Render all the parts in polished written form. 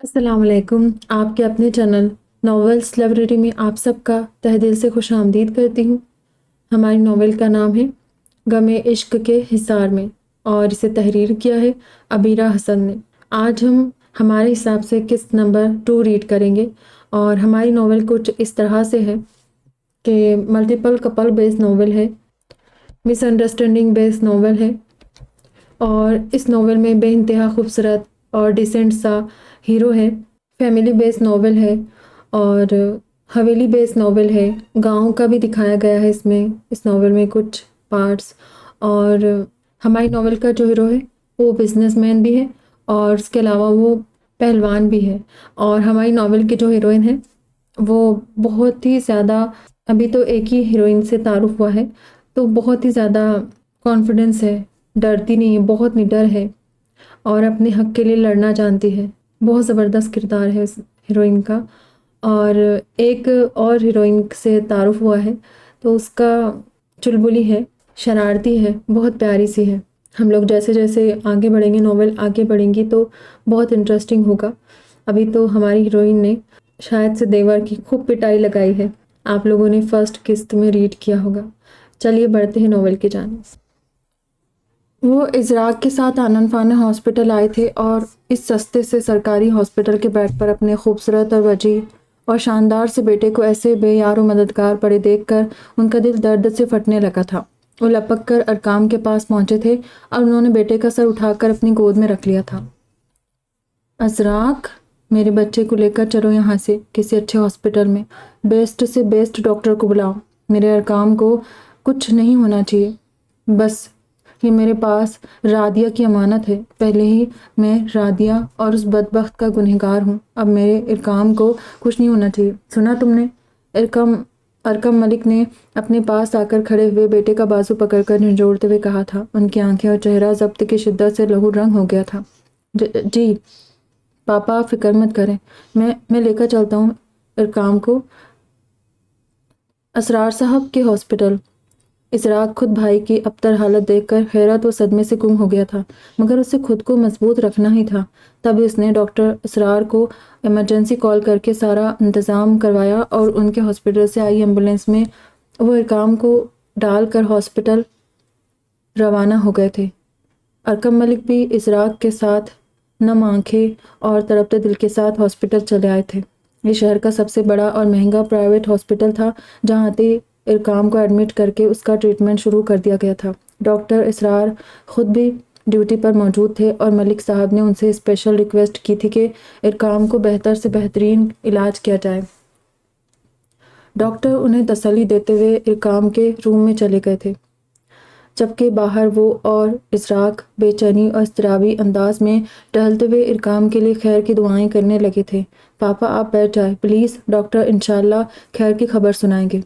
السلام علیکم، آپ کے اپنے چینل ناولس لائبریری میں آپ سب کا تہہ دل سے خوش آمدید کرتی ہوں۔ ہماری ناول کا نام ہے غم عشق کے حصار میں اور اسے تحریر کیا ہے عبیرہ حسن نے۔ آج ہم ہمارے حساب سے قسط نمبر 2 ریڈ کریں گے اور ہماری ناول کچھ اس طرح سے ہے کہ ملٹیپل کپل بیس ناول ہے، مس انڈرسٹینڈنگ بیس ناول ہے اور اس ناول میں بے انتہا خوبصورت اور ڈیسنٹ سا ہیرو ہے، فیملی بیس ناول ہے اور حویلی بیس ناول ہے، گاؤں کا بھی دکھایا گیا ہے اس ناول میں کچھ پارٹس، اور ہماری ناول کا جو ہیرو ہے وہ بزنس مین بھی ہے اور اس کے علاوہ وہ پہلوان بھی ہے، اور ہماری ناول کی جو ہیروئن ہے وہ بہت ہی زیادہ، ابھی تو ایک ہی ہیروئن سے تعارف ہوا ہے تو بہت ہی زیادہ کانفیڈنس ہے، ڈرتی نہیں ہے، بہت نڈر ہے اور اپنے حق کے لیے لڑنا جانتی ہے۔ بہت زبردست کردار ہے اس ہیروئن کا۔ اور ایک اور ہیروئن سے تعارف ہوا ہے تو اس کا چلبلی ہے، شرارتی ہے، بہت پیاری سی ہے۔ ہم لوگ جیسے جیسے آگے بڑھیں گے، ناول آگے بڑھیں گی تو بہت انٹرسٹنگ ہوگا۔ ابھی تو ہماری ہیروئن نے شاید سے دیور کی خوب پٹائی لگائی ہے، آپ لوگوں نے فرسٹ قسط میں ریڈ کیا ہوگا۔ چلیے بڑھتے ہیں ناول کی جانب۔ وہ ازراق کے ساتھ آنن فانن ہاسپٹل آئے تھے اور اس سستے سے سرکاری ہاسپٹل کے بیڈ پر اپنے خوبصورت اور وجیح اور شاندار سے بیٹے کو ایسے بے یار و مددگار پڑے دیکھ کر ان کا دل درد سے پھٹنے لگا تھا۔ وہ لپک کر ارقام کے پاس پہنچے تھے اور انہوں نے بیٹے کا سر اٹھا کر اپنی گود میں رکھ لیا تھا۔ ازراق، میرے بچے کو لے کر چلو یہاں سے کسی اچھے ہاسپٹل میں، بیسٹ سے بیسٹ ڈاکٹر کو بلاؤ۔ میرے ارقام کو کچھ نہیں ہونا چاہیے، بس یہ میرے پاس رادیہ کی امانت ہے۔ پہلے ہی میں رادیہ اور اس بدبخت کا گنہگار ہوں، اب میرے ارقام کو کچھ نہیں ہونا چاہیے۔ سنا تم نے؟ ارقم ملک نے اپنے پاس آ کر کھڑے ہوئے بیٹے کا بازو پکڑ کر جھنجھوڑتے ہوئے کہا تھا۔ ان کی آنکھیں اور چہرہ ضبط کی شدت سے لہو رنگ ہو گیا تھا۔ جی پاپا، آپ فکر مت کریں، میں لے کر چلتا ہوں ارقام کو اسرار صاحب کے ہاسپٹل۔ ازراق خود بھائی کی ابتر حالت دیکھ کر حیرت و صدمے سے گم ہو گیا تھا، مگر اسے خود کو مضبوط رکھنا ہی تھا۔ تب اس نے ڈاکٹر اسرار کو ایمرجنسی کال کر کے سارا انتظام کروایا اور ان کے ہاسپٹل سے آئی ایمبولینس میں وہ ارقام کو ڈال کر ہاسپٹل روانہ ہو گئے تھے۔ ارقم ملک بھی ازراق کے ساتھ نم آنکھیں اور تڑپتے دل کے ساتھ ہاسپٹل چلے آئے تھے۔ یہ شہر کا سب سے بڑا اور مہنگا پرائیویٹ ہاسپٹل تھا، جہاں آتے ارقام کو ایڈمٹ کر کے اس کا ٹریٹمنٹ شروع کر دیا گیا تھا۔ ڈاکٹر اسرار خود بھی ڈیوٹی پر موجود تھے اور ملک صاحب نے ان سے اسپیشل ریکویسٹ کی تھی کہ ارقام کو بہتر سے بہترین علاج کیا جائے۔ ڈاکٹر انہیں تسلی دیتے ہوئے ارقام کے روم میں چلے گئے تھے، جبکہ باہر وہ اور ازراق بے چینی اور اضطرابی انداز میں ٹہلتے ہوئے ارقام کے لیے خیر کی دعائیں کرنے لگے تھے۔ پاپا آپ بیٹھ جائیں پلیز، ڈاکٹر انشاءاللہ خیر کی خبر سنائیں گے۔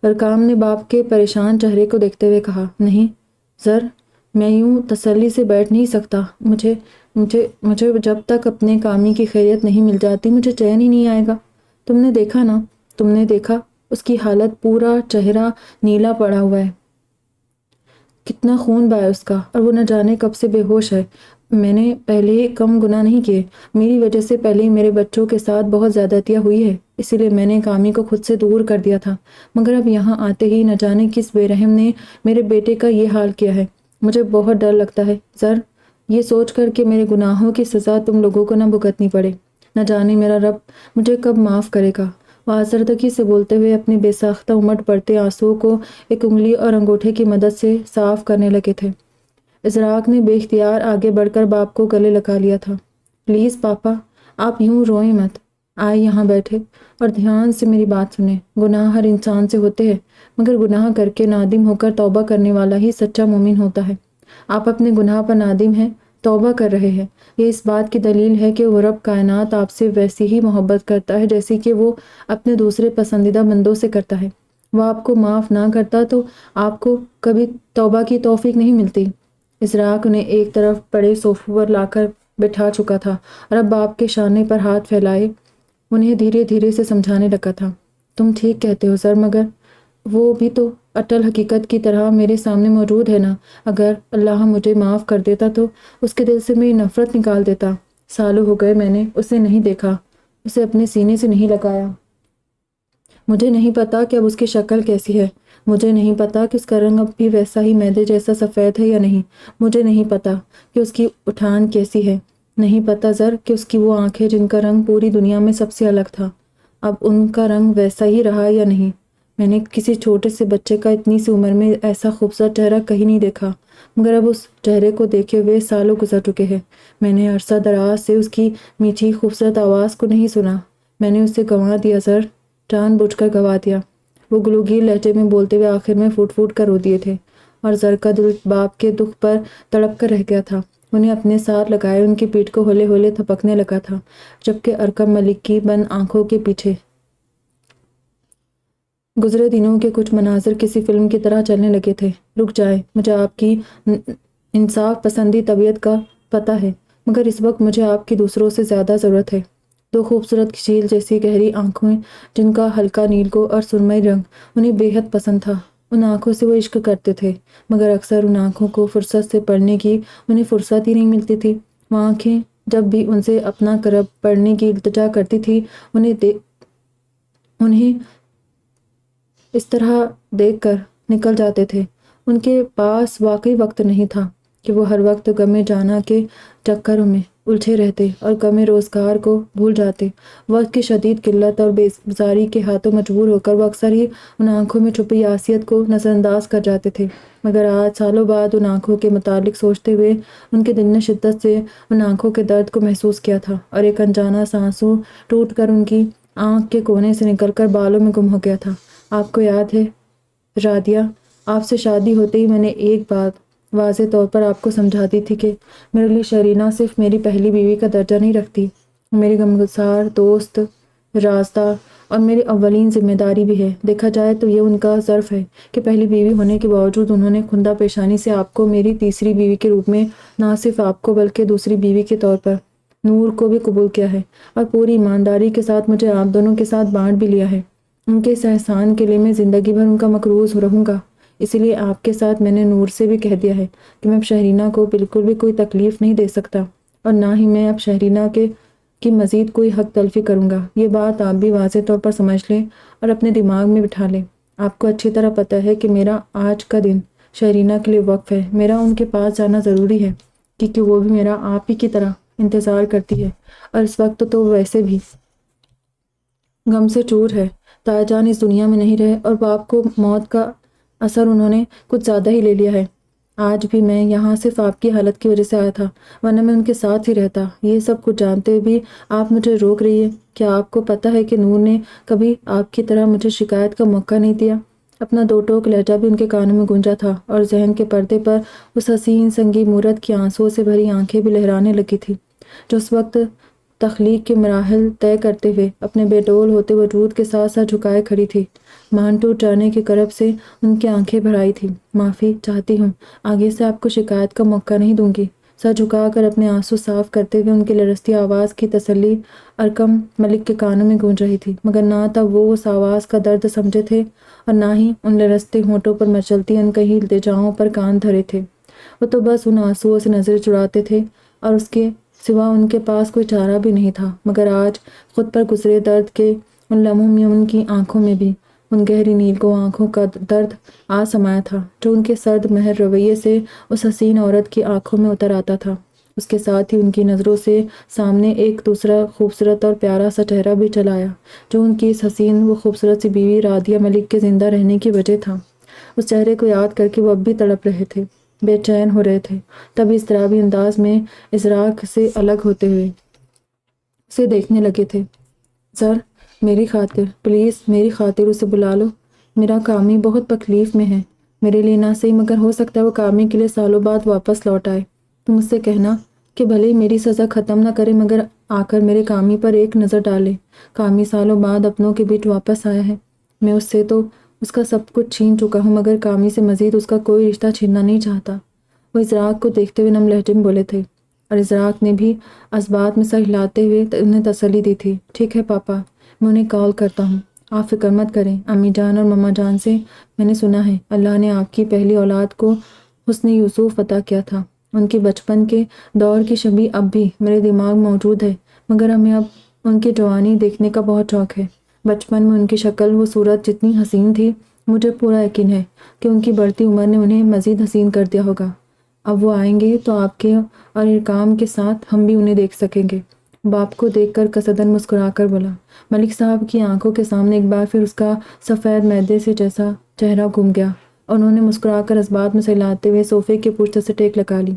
ارقام نے باپ کے پریشان چہرے کو دیکھتے ہوئے کہا، نہیں سر، میں یوں تسلی سے بیٹھ نہیں سکتا، مجھے جب تک اپنے کامی کی خیریت نہیں مل جاتی مجھے چین ہی نہیں آئے گا۔ تم نے دیکھا نا، تم نے دیکھا اس کی حالت، پورا چہرہ نیلا پڑا ہوا ہے، کتنا خون بہا ہے اس کا، اور وہ نہ جانے کب سے بے ہوش ہے۔ میں نے پہلے ہی کم گناہ نہیں کیے، میری وجہ سے پہلے ہی میرے بچوں کے ساتھ بہت زیادتیاں ہوئی ہے، اسی لیے میں نے کامی کو خود سے دور کر دیا تھا، مگر اب یہاں آتے ہی نہ جانے کس بے رحم نے میرے بیٹے کا یہ حال کیا ہے۔ مجھے بہت ڈر لگتا ہے سر، یہ سوچ کر کہ میرے گناہوں کی سزا تم لوگوں کو نہ بھگتنی پڑے، نہ جانے میرا رب مجھے کب معاف کرے گا۔ وہ آزردگی سے بولتے ہوئے اپنے بے ساختہ امٹ پڑتے آنسوؤں کو ایک انگلی اور انگوٹھے کی مدد سے صاف کرنے لگے تھے۔ ازراق نے بے اختیار آگے بڑھ کر باپ کو گلے لگا لیا تھا۔ پلیز پاپا، آپ یوں روئیں مت، آئے یہاں بیٹھے اور دھیان سے میری بات سنیں۔ گناہ ہر انسان سے ہوتے ہیں، مگر گناہ کر کے نادم ہو کر توبہ کرنے والا ہی سچا مومن ہوتا ہے۔ آپ اپنے گناہ پر نادم ہیں، توبہ کر رہے ہیں، یہ اس بات کی دلیل ہے کہ وہ رب کائنات آپ سے ویسی ہی محبت کرتا ہے جیسی کہ وہ اپنے دوسرے پسندیدہ بندوں سے کرتا ہے۔ وہ آپ کو معاف نہ کرتا تو آپ کو کبھی توبہ کی توفیق نہیں ملتی۔ ازراق انہیں ایک طرف پڑے صوفے پر لا کر بٹھا چکا تھا اور اب باپ کے شانے پر ہاتھ پھیلائے انہیں دھیرے دھیرے سے سمجھانے لگا تھا۔ تم ٹھیک کہتے ہو سر، مگر وہ بھی تو اٹل حقیقت کی طرح میرے سامنے موجود ہے نا، اگر اللہ مجھے معاف کر دیتا تو اس کے دل سے میری نفرت نکال دیتا۔ سالوں ہو گئے میں نے اسے نہیں دیکھا، اسے اپنے سینے سے نہیں لگایا۔ مجھے نہیں پتا کہ اب اس کی شکل کیسی ہے، مجھے نہیں پتا کہ اس کا رنگ اب بھی ویسا ہی میدے جیسا سفید ہے یا نہیں، مجھے نہیں پتا کہ اس کی اٹھان کیسی ہے، نہیں پتا کہ اس کی وہ آنکھیں جن کا رنگ پوری دنیا میں سب سے الگ تھا، اب ان کا رنگ ویسا ہی رہا یا نہیں۔ میں نے کسی چھوٹے سے بچے کا اتنی سی عمر میں ایسا خوبصورت چہرہ کہیں نہیں دیکھا، مگر اب اس چہرے کو دیکھے ہوئے سالوں گزر چکے ہیں۔ میں نے عرصہ دراز سے اس کی میٹھی خوبصورت آواز کو نہیں سنا، میں نے اسے گنوا دیا سر، جان بوجھ کر گنوا دیا۔ وہ گلوگیر لہجے میں بولتے ہوئے آخر میں پھوٹ پھوٹ کر رو دیے تھے، اور زر کا دل باپ کے دکھ پر تڑپ کر رہ گیا تھا۔ انہیں اپنے ساتھ لگائے ان کی پیٹھ کو ہولے ہولے تھپکنے لگا تھا، جبکہ ارکم ملک کی بند آنکھوں کے پیچھے گزرے دنوں کے کچھ مناظر کسی فلم کی طرح چلنے لگے تھے۔ رک جائیں، مجھے آپ کی انصاف پسندی طبیعت کا پتہ ہے، مگر اس وقت مجھے آپ کی دوسروں سے زیادہ ضرورت ہے۔ دو خوبصورت شیل جیسی گہری آنکھیں جن کا ہلکا نیلگو اور سرمئی رنگ انہیں بے حد پسند تھا، ان آنکھوں سے وہ عشق کرتے تھے، مگر اکثر ان آنکھوں کو فرصت سے پڑھنے کی انہیں فرصت ہی نہیں ملتی تھی۔ وہ آنکھیں جب بھی ان سے اپنا کرب پڑھنے کی التجا کرتی تھی، انہیں اس طرح دیکھ کر نکل جاتے تھے۔ ان کے پاس واقعی وقت نہیں تھا کہ وہ ہر وقت غم جانا کے چکروں میں الجھے رہتے اور غم روزگار کو بھول جاتے۔ وقت کی شدید قلت اور بیزاری کے ہاتھوں مجبور ہو کر وہ اکثر ہی ان آنکھوں میں چھپی حیثیت کو نظر انداز کر جاتے تھے، مگر آج سالوں بعد ان آنکھوں کے متعلق سوچتے ہوئے ان کے دل نے شدت سے ان آنکھوں کے درد کو محسوس کیا تھا، اور ایک انجانا سا آنسو ٹوٹ کر ان کی آنکھ کے کونے سے نکل کر بالوں میں گم ہو گیا تھا۔ آپ کو یاد ہے رادیہ، آپ سے شادی ہوتے ہی میں نے ایک بات واضح طور پر آپ کو سمجھا دی تھی کہ میرے لیے شرینہ صرف میری پہلی بیوی کا درجہ نہیں رکھتی، میری غمگسار دوست، رازدار اور میری اولین ذمہ داری بھی ہے۔ دیکھا جائے تو یہ ان کا ظرف ہے کہ پہلی بیوی ہونے کے باوجود انہوں نے خندہ پیشانی سے آپ کو میری تیسری بیوی کے روپ میں نہ صرف آپ کو بلکہ دوسری بیوی کے طور پر نور کو بھی قبول کیا ہے، اور پوری ایمانداری کے ساتھ مجھے آپ دونوں کے ساتھ بانٹ بھی لیا ہے۔ ان کے اس احسان کے لیے میں زندگی بھر ان کا مقروض رہوں گا۔ اسی لیے آپ کے ساتھ میں نے نور سے بھی کہہ دیا ہے کہ میں اب شہرینہ کو بالکل بھی کوئی تکلیف نہیں دے سکتا، اور نہ ہی میں اب شہرینہ کی مزید کوئی حق تلفی کروں گا۔ یہ بات آپ بھی واضح طور پر سمجھ لیں اور اپنے دماغ میں بٹھا لیں۔ آپ کو اچھی طرح پتہ ہے کہ میرا آج کا دن شہرینہ کے لیے وقف ہے، میرا ان کے پاس جانا ضروری ہے، کیونکہ وہ بھی میرا آپ ہی کی طرح انتظار کرتی ہے، اور اس وقت تو ویسے بھی غم سے چور ہے۔ تایا جان اس دنیا میں نہیں رہے اور باپ کو موت کا اثر انہوں نے کچھ زیادہ ہی لے لیا ہے۔ آج بھی میں یہاں صرف آپ کی حالت کی وجہ سے آیا تھا، ورنہ میں ان کے ساتھ ہی رہتا۔ یہ سب کچھ جانتے ہوئے بھی آپ مجھے روک رہی ہے۔ کیا آپ کو پتہ ہے کہ نور نے کبھی آپ کی طرح مجھے شکایت کا موقع نہیں دیا؟ اپنا دو ٹوک لہجہ بھی ان کے کانوں میں گونجا تھا، اور ذہن کے پردے پر اس حسین سنگی مورت کی آنسوؤں سے بھری آنکھیں بھی لہرانے لگی تھی، جو اس وقت تخلیق کے مراحل طے کرتے ہوئے اپنے بے ڈول ہوتے وجود کے ساتھ ساتھ جھکائے کھڑی تھی۔ مان ٹوٹ جانے کی کرب سے ان کی آنکھیں بھر آئی تھیں۔ معافی چاہتی ہوں، آگے سے آپ کو شکایت کا موقع نہیں دوں گی۔ سر جھکا کر اپنے آنسو صاف کرتے ہوئے ان کی لرزتی آواز کی تسلی ارکم ملک کے کانوں میں گونج رہی تھی، مگر نہ تب وہ اس آواز کا درد سمجھے تھے اور نہ ہی ان لرزتے ہونٹوں پر مچلتی انکہی التجاؤں پر کان دھرے تھے۔ وہ تو بس ان آنسوؤں سے نظر چڑھاتے تھے، اور اس کے سوا ان کے پاس کوئی چارہ بھی نہیں تھا، مگر آج خود پر گزرے درد کے ان لمحوں میں ان کی آنکھوں میں بھی ان گہری نیلگوں آنکھوں کا درد آ سمایا تھا، جو ان کے سرد مہر رویے سے اس حسین عورت کی آنکھوں میں اتر آتا تھا۔ اس کے ساتھ ہی ان کی نظروں سے سامنے ایک دوسرا خوبصورت اور پیارا سا چہرہ بھی چل آیا، جو ان کی اس حسین و خوبصورت سی بیوی رادیہ ملک کے زندہ رہنے کی وجہ تھا۔ اس چہرے کو یاد کر کے وہ اب بھی تڑپ رہے تھے، بے چین ہو رہے تھے، تب اضطرابی انداز میں ازراق سے الگ ہوتے ہوئے اسے دیکھنے لگے تھے۔ سر، میری خاطر، پلیز میری خاطر اسے بلا لو، میرا کامی بہت تکلیف میں ہے، میرے لیے نہ صحیح مگر ہو سکتا ہے وہ کامی کے لیے سالوں بعد واپس لوٹ آئے۔ تم اس سے کہنا کہ بھلے ہی میری سزا ختم نہ کرے مگر آ کر میرے کامی پر ایک نظر ڈالے۔ کامی سالوں بعد اپنوں کے بیچ واپس آیا ہے، میں اس سے تو اس کا سب کچھ چھین چکا ہوں، مگر کامی سے مزید اس کا کوئی رشتہ چھیننا نہیں چاہتا۔ وہ ازراق کو دیکھتے ہوئے نم لہجے میں بولے تھے، اور ازراق نے بھی اسبات میں سر ہلاتے ہوئے انہیں تسلی دی تھی۔ ٹھیک ہے پاپا، میں انہیں کال کرتا ہوں، آپ فکر مت کریں۔ امی جان اور مما جان سے میں نے سنا ہے اللہ نے آپ کی پہلی اولاد کو حسن یوسف عطا کیا تھا، ان کے بچپن کے دور کی شبیہ اب بھی میرے دماغ موجود ہے، مگر ہمیں اب ان کی جوانی دیکھنے کا بہت شوق ہے۔ بچپن میں ان کی شکل و صورت جتنی حسین تھی، مجھے پورا یقین ہے کہ ان کی بڑھتی عمر نے انہیں مزید حسین کر دیا ہوگا۔ اب وہ آئیں گے تو آپ کے اور ارقام کے ساتھ ہم بھی انہیں دیکھ سکیں گے۔ باپ کو دیکھ کر قصدن مسکرا کر بولا۔ ملک صاحب کی آنکھوں کے سامنے ایک بار پھر اس کا سفید میدے سے جیسا چہرہ گھوم گیا اور انہوں نے مسکرا کر اس بات میں سہلاتے ہوئے صوفے کے پشت سے ٹیک لگا لی۔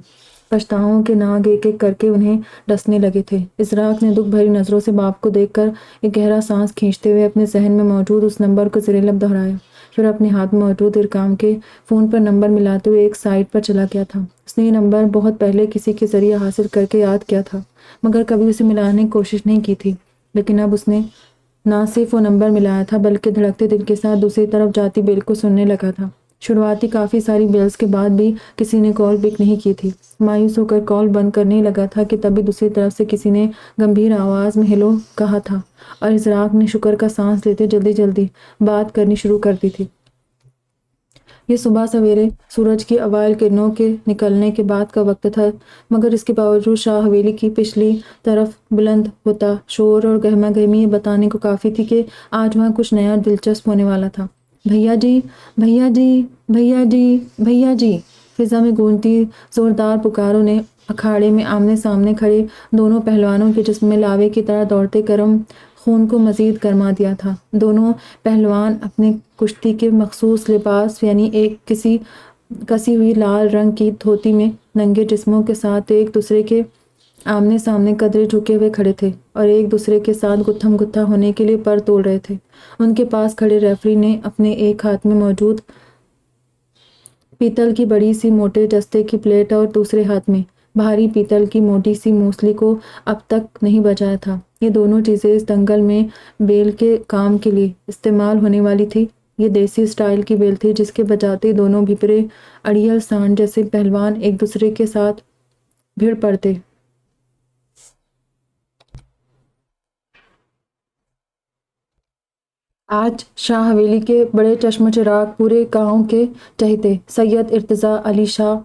پچھتاؤں کے ناگ ایک ایک کر کے انہیں ڈسنے لگے تھے۔ اسراق نے دکھ بھری نظروں سے باپ کو دیکھ کر ایک گہرا سانس کھینچتے ہوئے اپنے ذہن میں موجود اس نمبر کو زیر لب دہرایا، پھر اپنے ہاتھ میں موجود ارقام کے فون پر نمبر ملاتے ہوئے ایک سائٹ پر چلا گیا تھا۔ اس نے یہ نمبر بہت پہلے کسی کے ذریعے حاصل کر کے یاد کیا تھا، مگر کبھی اسے ملانے کی کوشش نہیں کی تھی، لیکن اب اس نے نہ صرف وہ نمبر ملایا تھا بلکہ دھڑکتے دل کے ساتھ دوسری طرف جاتی بیل کو سننے لگا تھا۔ شروعاتی کافی ساری بیلز کے بعد بھی کسی نے کال پک نہیں کی تھی۔ مایوس ہو کر کال بند کرنے لگا تھا کہ تبھی دوسری طرف سے کسی نے گمبھیر آواز میں ہیلو کہا تھا اور اسراق نے شکر کا سانس لیتے جلدی جلدی بات کرنی شروع کر دی تھی۔ یہ صبح سویرے سورج کی اوائل کرنوں کے نکلنے کے بعد کا وقت تھا، مگر اس کے باوجود شاہ حویلی کی پچھلی طرف بلند ہوتا شور اور گہما گہمی یہ بتانے کو کافی تھی کہ آج وہاں کچھ نیا دلچسپ ہونے والا تھا۔ بھیا جی، بھیا جی، بھیا جی، بھیا جی، فضا میں گونجتی زوردار پکاروں نے اکھاڑے میں آمنے سامنے کھڑے دونوں پہلوانوں کے جسم میں لاوے کی طرح دوڑتے گرم خون کو مزید گرما دیا تھا۔ دونوں پہلوان اپنے کشتی کے مخصوص لباس یعنی ایک کسی ہوئی لال رنگ کی دھوتی میں ننگے جسموں کے ساتھ ایک دوسرے کے آمنے سامنے قدرے جھکے ہوئے کھڑے تھے اور ایک دوسرے کے ساتھ گتھم گتھا ہونے کے لیے پر تول رہے تھے۔ ان کے پاس کھڑے ریفری نے اپنے ایک ہاتھ میں موجود پیتل کی بڑی سی موٹے جستے کی پلیٹ اور دوسرے ہاتھ میں بھاری پیتل کی موٹی سی موسلی کو اب تک نہیں بجایا تھا۔ یہ دونوں چیزیں اس دنگل میں بیل کے کام کے لیے استعمال ہونے والی تھی۔ یہ دیسی سٹائل کی بیل تھی جس کے بجاتے دونوں بھپرے اڑیل سانڈ جیسے پہلوان ایک دوسرے کے ساتھ بھڑ پڑتے۔ آج شاہ حویلی کے بڑے چشم و چراغ پورے گاؤں کے چہیتے سید ارتضیٰ علی شاہ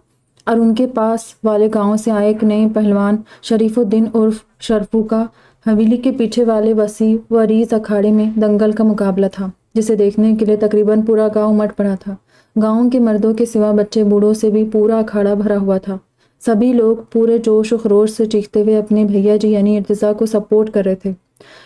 اور ان کے پاس والے گاؤں سے آئے ایک نئے پہلوان شریف الدین عرف شرفو کا حویلی کے پیچھے والے وسیع و عریض اکھاڑے میں دنگل کا مقابلہ تھا، جسے دیکھنے کے لیے تقریباً پورا گاؤں امٹ پڑا تھا۔ گاؤں کے مردوں کے سوا بچے بوڑھوں سے بھی پورا اکھاڑا بھرا ہوا تھا۔ سبھی لوگ پورے جوش و خروش سے چیختے ہوئے اپنے بھیا جی یعنی ارتضیٰ کو سپورٹ کر رہے تھے۔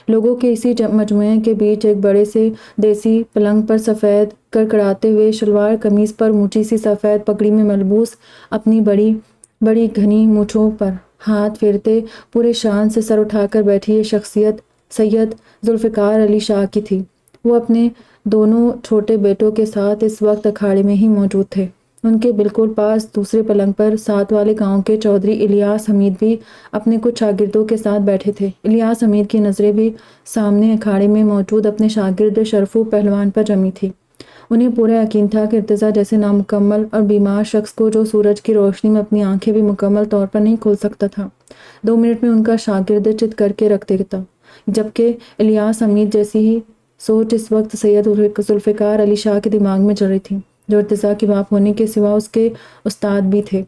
لوگوں کے اسی مجموعے کے بیچ ایک بڑے سے دیسی پلنگ پر سفید کڑکڑاتے ہوئے شلوار قمیض پر اونچی سی سفید پگڑی میں ملبوس اپنی بڑی بڑی گھنی مونچھوں پر ہاتھ پھیرتے پورے شان سے سر اٹھا کر بیٹھی یہ شخصیت سید ذوالفقار علی شاہ کی تھی۔ وہ اپنے دونوں چھوٹے بیٹوں کے ساتھ اس وقت اکھاڑے میں ہی موجود تھے۔ ان کے بالکل پاس دوسرے پلنگ پر ساتھ والے گاؤں کے چودھری الیاس حمید بھی اپنے کچھ شاگردوں کے ساتھ بیٹھے تھے۔ الیاس حمید کی نظریں بھی سامنے اکھاڑے میں موجود اپنے شاگرد شرفو پہلوان پر جمی تھی۔ انہیں پورا یقین تھا کہ ارتضیٰ جیسے نامکمل اور بیمار شخص کو جو سورج کی روشنی میں اپنی آنکھیں بھی مکمل طور پر نہیں کھول سکتا تھا، 2 منٹ میں ان کا شاگرد چت کر کے رکھ دیتا، جبکہ الیاس حمید جیسی ہی سوچ اس وقت سید ذوالفقار علی شاہ کے دماغ میں چل رہی تھی، جو ارتضیٰ کے باپ ہونے کے سوا اس کے استاد بھی تھے۔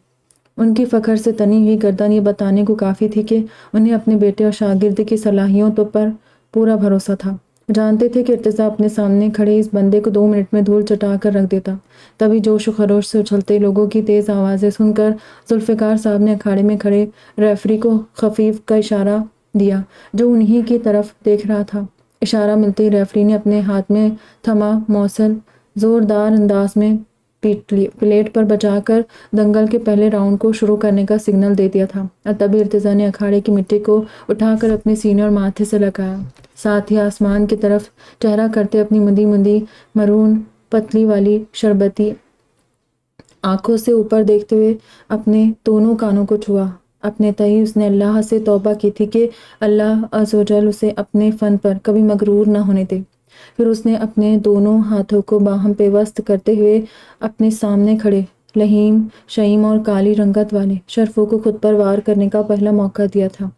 ان کی فخر سے تنی ہوئی گردن یہ بتانے کو کافی تھی کہ انہیں اپنے بیٹے اور شاگرد کی صلاحیتوں پر پورا بھروسہ تھا۔ جانتے تھے کہ ارتضیٰ اپنے سامنے کھڑے اس بندے کو 2 منٹ میں دھول چٹا کر رکھ دیتا۔ تبھی جوش و خروش سے اچھلتے لوگوں کی تیز آوازیں سن کر ذوالفقار صاحب نے اکھاڑے میں کھڑے ریفری کو خفیف کا اشارہ دیا، جو انہی کی طرف دیکھ رہا تھا۔ اشارہ ملتے ہی ریفری نے اپنے ہاتھ میں تھما موصل زوردار انداز میں پلیٹ پر بجا کر دنگل کے پہلے راؤنڈ کو شروع کرنے کا سگنل دے دیا تھا، اور تبھی ارتضیٰ نے اکھاڑے کی مٹی کو اٹھا کر اپنے سینے اور ماتھے سے لگایا، ساتھ ہی آسمان کی طرف چہرہ کرتے اپنی مندی مندی مرون پتلی والی شربتی آنکھوں سے اوپر دیکھتے ہوئے اپنے دونوں کانوں کو چھوا۔ اپنے تئیں اس نے اللہ سے توبہ کی تھی کہ اللہ عز و جل اسے اپنے فن پر کبھی مغرور نہ ہونے دے۔ پھر اس نے اپنے دونوں ہاتھوں کو باہم پیوست کرتے ہوئے اپنے سامنے کھڑے لہیم شہیم اور کالی رنگت والے شرفو کو خود پر وار کرنے کا پہلا موقع دیا تھا۔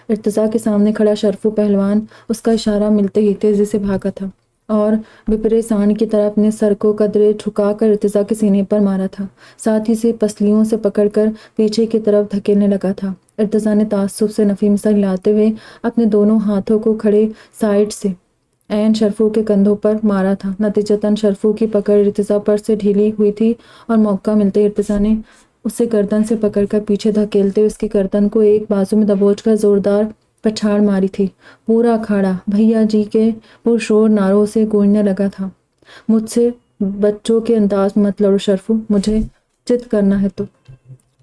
ارتضیٰ کے سامنے کھڑا شرفو پہلوان اس کا اشارہ ملتے ہی تیزی سے بھاگا تھا۔ اور بپرے سانڈ کی طرح اپنے سر کو قدرے جھکا کر ارتضیٰ کے سینے پر مارا تھا، ساتھ ہی سے پسلیوں سے پکڑ کر پیچھے کی طرف دھکیلنے لگا تھا۔ ارتضیٰ نے تعصب سے نفی سر ہلاتے ہوئے اپنے دونوں ہاتھوں کو کھڑے سائیڈ سے عین شرفو کے کندھوں پر مارا تھا۔ نتیجتاً شرفو کی پکڑ ارتضیٰ پر سے ڈھیلی ہوئی تھی اور موقع ملتے ہی ارتضیٰ نے اسے گردن سے پکڑ کر پیچھے دھکیلتے ہوئے اس کی گردن کو ایک بازو میں دبوچ کر زوردار پچھاڑ ماری تھی۔ پورا اکھاڑا بھیا جی کے پرشور نعروں سے گونجنے لگا تھا۔ مجھ سے بچوں کے انداز میں مت لڑو شرفو، مجھے چت کرنا ہے تو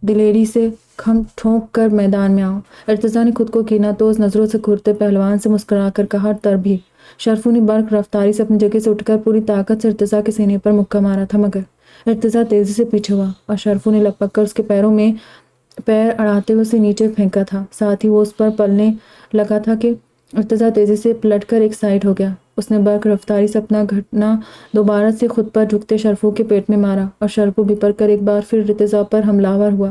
دلیری سے کھم ٹھونک کر میدان میں آؤ۔ ارتضیٰ نے خود کو کینہ توز نظروں سے گھورتے پہلوان سے مسکرا کر کہا، تر بھی۔ شرفو نے برق رفتاری سے اپنی جگہ سے اٹھ کر پوری طاقت سے ارتضیٰ کے سینے پر مکہ مارا تھا، مگر ارتضیٰ تیزی سے پیچھے ہوا اور شرفو نے لپک کر اس کے پیروں میں پیر اڑاتے ہوئے اسے نیچے پھینکا تھا۔ ساتھ ہی وہ اس پر پلنے لگا تھا کہ ارتضیٰ تیزی سے پلٹ کر ایک سائیڈ ہو گیا۔ اس نے برق رفتاری سے اپنا گھٹنا دوبارہ سے خود پر جھکتے شرفو کے پیٹ میں مارا اور شرفو بپر کر ایک بار پھر ارتضیٰ پر حملہ ہوا۔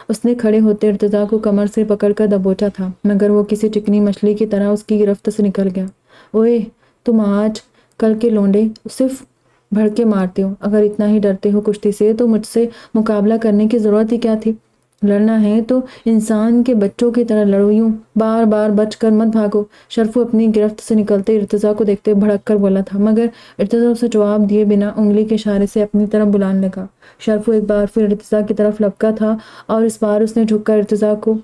اس نے کھڑے ہوتے ارتضیٰ کو کمر سے پکڑ کر دبوچا تھا، مگر وہ کسی چکنی مچھلی کی طرح اس کی گرفت سے نکل گیا۔ اوئے تم آج کل کے لونڈے صرف بھڑکے مارتے ہو، اگر اتنا ہی ڈرتے ہو کشتی سے تو مجھ سے مقابلہ کرنے کی ضرورت ہی کیا تھی؟ لڑنا ہے تو انسان کے بچوں کی طرح لڑو، یوں بار بار بچ کر مت بھاگو۔ شرفو اپنی گرفت سے نکلتے ارتضیٰ کو دیکھتے بھڑک کر بولا تھا، مگر ارتضیٰ اسے جواب دیے بنا انگلی کے اشارے سے اپنی طرف بلانے لگا۔ شرفو ایک بار پھر ارتضیٰ کی طرف لپکا تھا اور اس بار اس نے جھک کر ارتضیٰ کو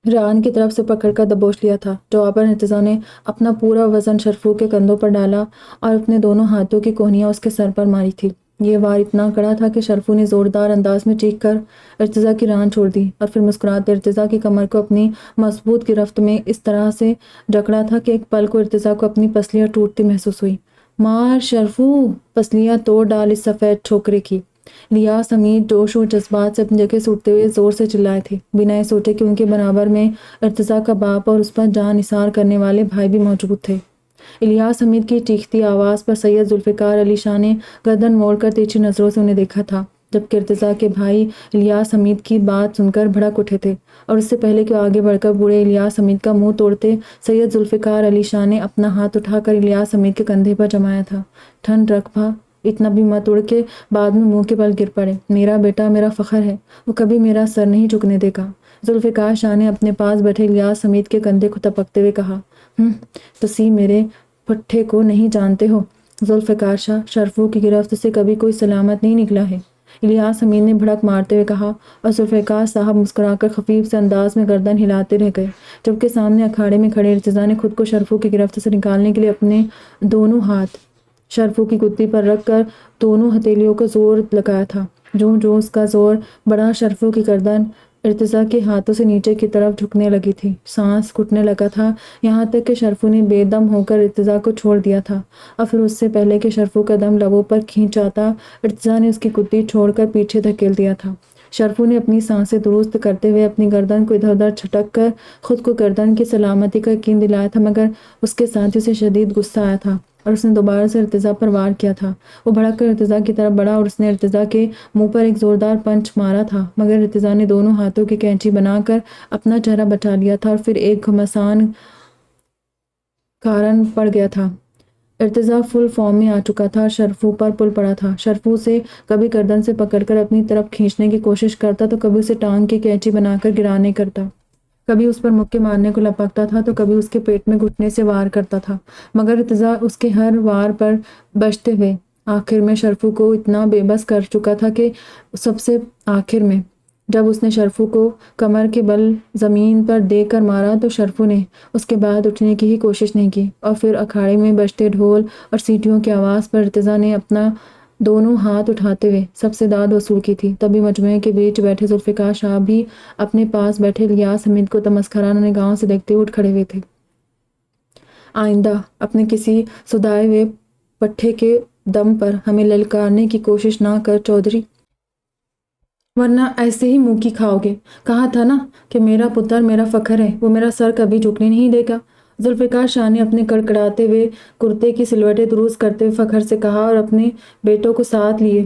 ران کی طرف سے پکڑ کر دبوچ لیا تھا۔ جواباً ارتضیٰ نے اپنا پورا وزن شرفو کے کندھوں پر ڈالا اور اپنے دونوں ہاتھوں کی کوہنیاں اس کے سر پر ماری تھی۔ یہ وار اتنا کڑا تھا کہ شرفو نے زوردار انداز میں چیخ کر ارتضیٰ کی ران چھوڑ دی اور پھر مسکراتے ارتضیٰ کی کمر کو اپنی مضبوط گرفت میں اس طرح سے جکڑا تھا کہ ایک پل کو ارتضیٰ کو اپنی پسلیاں ٹوٹتی محسوس ہوئی۔ مار شرفو، پسلیاں توڑ ڈال اس سفید چھوکرے کی۔ الیاس حمید جوش و جذبات سے اپنی جگہ سے اٹھتے ہوئے زور سے چلائے تھے، بنا یہ سوچے کہ ان کے برابر میں ارتضیٰ کا باپ اور اس پر جان نثار کرنے والے بھائی بھی موجود تھے۔ الیاس حمید کی چیختی آواز پر سید ذوالفقار علی شاہ نے گردن موڑ کر تیزی نظروں سے انہیں دیکھا تھا، جبکہ ارتضیٰ کے بھائی الیاس حمید کی بات سن کر بھڑک اٹھے تھے، اور اس سے پہلے کہ آگے بڑھ کر بوڑھے الیاس حمید کا منہ توڑتے، سید ذوالفقار علی شاہ نے اپنا ہاتھ اٹھا کر الیاس حمید کے کندھے پر جمایا تھا۔ ٹھنڈ رکھ بھا، اتنا بھی مت اڑ کے بعد میں منہ کے بل گر پڑے۔ میرا بیٹا میرا فخر ہے، وہ کبھی میرا سر نہیں جھکنے دے گا۔ ذوالفقار شاہ نے اپنے پاس بیٹھے الیاس حمید کے کندھے کو تپکتے ہوئے کہا، تسی میرے پٹھے کو نہیں جانتے ہو ذوالفقار شاہ، شرفو کی گرفت سے کبھی کوئی سلامت نہیں نکلا ہے، الیاس حمید نے بھڑک مارتے ہوئے کہا، اور ذوالفقار صاحب مسکرا کر خفیف سے انداز میں گردن ہلاتے رہ گئے، جبکہ سامنے اکھاڑے میں کھڑے ارتضیٰ نے خود کو شرفو کی گرفت سے نکالنے کے لیے اپنے دونوں ہاتھ شرفو کی گدی پر رکھ کر دونوں ہتھیلیوں کا زور لگایا تھا۔ جوں جوں اس کا زور بڑھا، شرفو کی گردن ارتضیٰ کے ہاتھوں سے نیچے کی طرف جھکنے لگی تھی، سانس گھٹنے لگا تھا، یہاں تک کہ شرفو نے بے دم ہو کر ارتضیٰ کو چھوڑ دیا تھا، اور پھر اس سے پہلے کہ شرفو کا دم لبوں پر کھینچ آتا، ارتضیٰ نے اس کی گدی چھوڑ کر پیچھے دھکیل دیا تھا۔ شرفو نے اپنی سانسیں درست کرتے ہوئے اپنی گردن کو ادھر ادھر جھٹک کر خود کو گردن کی سلامتی کا یقین دلایا تھا، مگر اس کے ساتھ اسے شدید غصہ آیا تھا اور اس نے دوبارہ سے ارتضیٰ پر وار کیا تھا۔ وہ بھڑک کر ارتضیٰ کی طرف بڑھا اور اس نے ارتضیٰ کے منہ پر ایک زوردار پنچ مارا تھا، مگر ارتضیٰ نے دونوں ہاتھوں کی کینچی بنا کر اپنا چہرہ بچا لیا تھا اور پھر ایک گھمسان کارن پڑ گیا تھا۔ ارتضیٰ فل فارم میں آ چکا تھا اور شرفو پر پل پڑا تھا۔ شرفو سے کبھی گردن سے پکڑ کر اپنی طرف کھینچنے کی کوشش کرتا تو کبھی اسے ٹانگ کی کینچی بنا کر گرانے کرتا، کبھی اس پر مکے مارنے کو لپکتا تھا تو کبھی اس کے پیٹ میں گھٹنے سے وار کرتا تھا، مگر ارتضیٰ اس کے ہر وار پر بچتے ہوئے آخر میں شرفو کو اتنا بے بس کر چکا تھا کہ سب سے آخر میں جب اس نے شرفو کو کمر کے بل زمین پر دے کر مارا تو شرفو نے اس کے بعد اٹھنے کی ہی کوشش نہیں کی، اور پھر اکھاڑے میں بجتے ڈھول اور سیٹیوں کی آواز پر ارتضیٰ نے اپنا دونوں ہاتھ اٹھاتے ہوئے سب سے داد وصول کی تھی۔ تبھی مجموعے کے بیچ بیٹھے ذوالفقار شاہ بھی اپنے پاس بیٹھے الیاس حمید کو تمسخرانہ نگاہوں سے دیکھتے ہوئے اٹھ کھڑے ہوئے تھے۔ آئندہ اپنے کسی سدھائے ہوئے پٹھے کے دم پر ہمیں للکارنے کی کوشش نہ کر چودھری، ورنہ ایسے ہی منہ کی کھاؤ گے۔ کہا تھا نا کہ میرا پتر میرا فخر ہے، وہ میرا سر کبھی جھکنے نہیں دے گا۔ ذوالفقار شاہ نے اپنے کڑکڑاتے ہوئے کرتے کی سلوٹیں درست کرتے ہوئے فخر سے کہا اور اپنے بیٹوں کو ساتھ لیے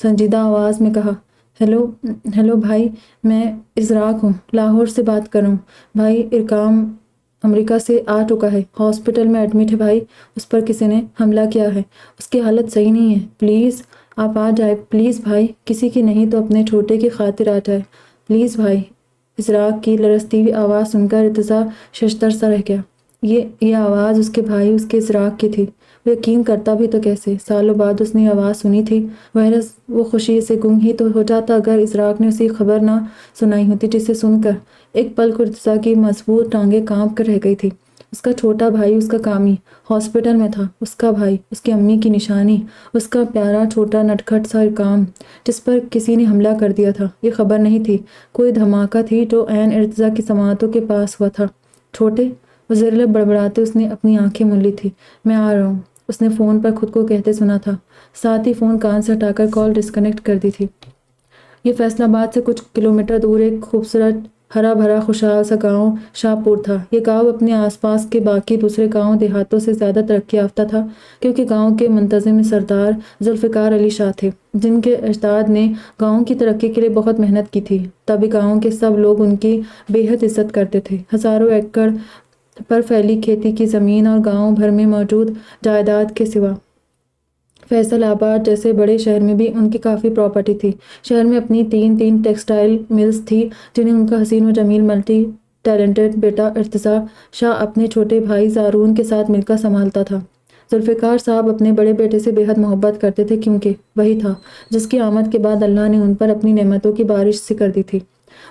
سنجیدہ آواز میں کہا۔ ہیلو بھائی، میں ازراق ہوں، لاہور سے بات کر رہا ہوں۔ بھائی ارقام امریکہ سے آ چکا ہے، ہاسپٹل میں ایڈمٹ ہے بھائی، اس پر کسی نے حملہ کیا ہے، اس کی حالت صحیح نہیں ہے، پلیز آپ آ جائے، پلیز بھائی، کسی کی نہیں تو اپنے چھوٹے کی خاطر آ جائے، پلیز بھائی۔ ازراق کی لرزتی ہوئی آواز سن کر ارتضیٰ ششدر سا رہ گیا۔ یہ آواز اس کے بھائی، اس کے ازراق کی تھی۔ وہ یقین کرتا بھی تو کیسے؟ سالوں بعد اس نے یہ آواز سنی تھی۔ وہ خوشی سے گم ہی تو ہو جاتا اگر ازراق نے اسے خبر نہ سنائی ہوتی، جسے سن کر ایک پل کو ارتضیٰ کی مضبوط ٹانگیں کانپ کر رہ گئی تھی۔ اس کا چھوٹا بھائی، اس کا کامی، ہاسپٹل میں تھا، اس کا بھائی، اس کی امی کی نشانی، اس کا پیارا چھوٹا نٹکھٹ سا ارقام، جس پر کسی نے حملہ کر دیا تھا۔ یہ خبر نہیں تھی، کوئی دھماکہ تھی جو عین ارتضیٰ کی سماعتوں کے پاس ہوا تھا۔ چھوٹے، وہ زیر لب بڑبڑاتے اس نے اپنی آنکھیں مولی تھی۔ میں آ رہا ہوں، اس نے فون پر خود کو کہتے سنا تھا، ساتھ ہی فون کان سے ہٹا کر کال ڈسکنیکٹ کر دی تھی۔ یہ فیصل آباد سے کچھ کلومیٹر دور ایک خوبصورت ہرا بھرا خوشحال سا گاؤں شاہ پور تھا۔ یہ گاؤں اپنے آس پاس کے باقی دوسرے گاؤں دیہاتوں سے زیادہ ترقی یافتہ تھا، کیونکہ گاؤں کے منتظم سردار ذوالفقار علی شاہ تھے، جن کے اجداد نے گاؤں کی ترقی کے لیے بہت محنت کی تھی۔ تبھی گاؤں کے سب لوگ ان کی بے حد عزت کرتے تھے۔ ہزاروں ایکڑ پر پھیلی کھیتی کی زمین اور گاؤں بھر میں موجود جائیداد کے سوا فیصل آباد جیسے بڑے شہر میں بھی ان کی کافی پراپرٹی تھی۔ شہر میں اپنی تین ٹیکسٹائل ملز تھی، جنہیں ان کا حسین و جمیل ملٹی ٹیلنٹڈ بیٹا ارتضیٰ شاہ اپنے چھوٹے بھائی زارون کے ساتھ مل کر سنبھالتا تھا۔ ذوالفقار صاحب اپنے بڑے بیٹے سے بے حد محبت کرتے تھے، کیونکہ وہی تھا جس کی آمد کے بعد اللہ نے ان پر اپنی نعمتوں کی بارش سی کر دی تھی۔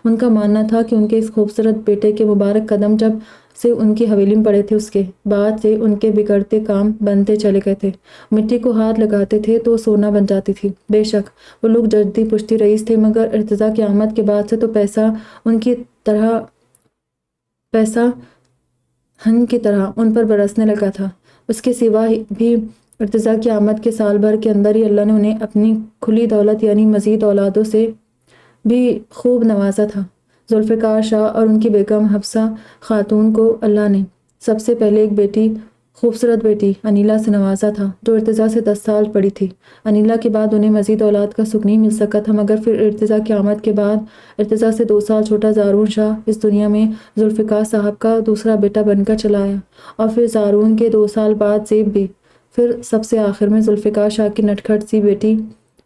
ان کا ماننا تھا کہ ان کے اس خوبصورت بیٹے کے مبارک قدم جب سے ان کی حویلی میں پڑے تھے، اس کے بعد سے ان کے بگڑتے کام بنتے چلے گئے تھے۔ مٹی کو ہاتھ لگاتے تھے تو سونا بن جاتی تھی۔ بے شک وہ لوگ جدی پشتی رئیس تھے، مگر ارتضیٰ کی آمد کے بعد سے تو پیسہ ہن کی طرح ان پر برسنے لگا تھا۔ اس کے سوا بھی ارتضیٰ کی آمد کے سال بھر کے اندر ہی اللہ نے انہیں اپنی کھلی دولت یعنی مزید اولادوں سے بھی خوب نوازا تھا۔ ذوالفقار شاہ اور ان کی بیگم حفصہ خاتون کو اللہ نے سب سے پہلے ایک خوبصورت بیٹی انیلا سے نوازا تھا، جو ارتضیٰ سے 10 سال بڑی تھی۔ انیلا کے بعد انہیں مزید اولاد کا سکھ نہیں مل سکا تھا، مگر پھر ارتضیٰ کی آمد کے بعد ارتضیٰ سے 2 سال چھوٹا زارون شاہ اس دنیا میں ذوالفقار صاحب کا دوسرا بیٹا بن کر چلا آیا، اور پھر زارون کے 2 سال بعد زیب بھی، پھر سب سے آخر میں ذوالفقار شاہ کی نٹکھٹ سی بیٹی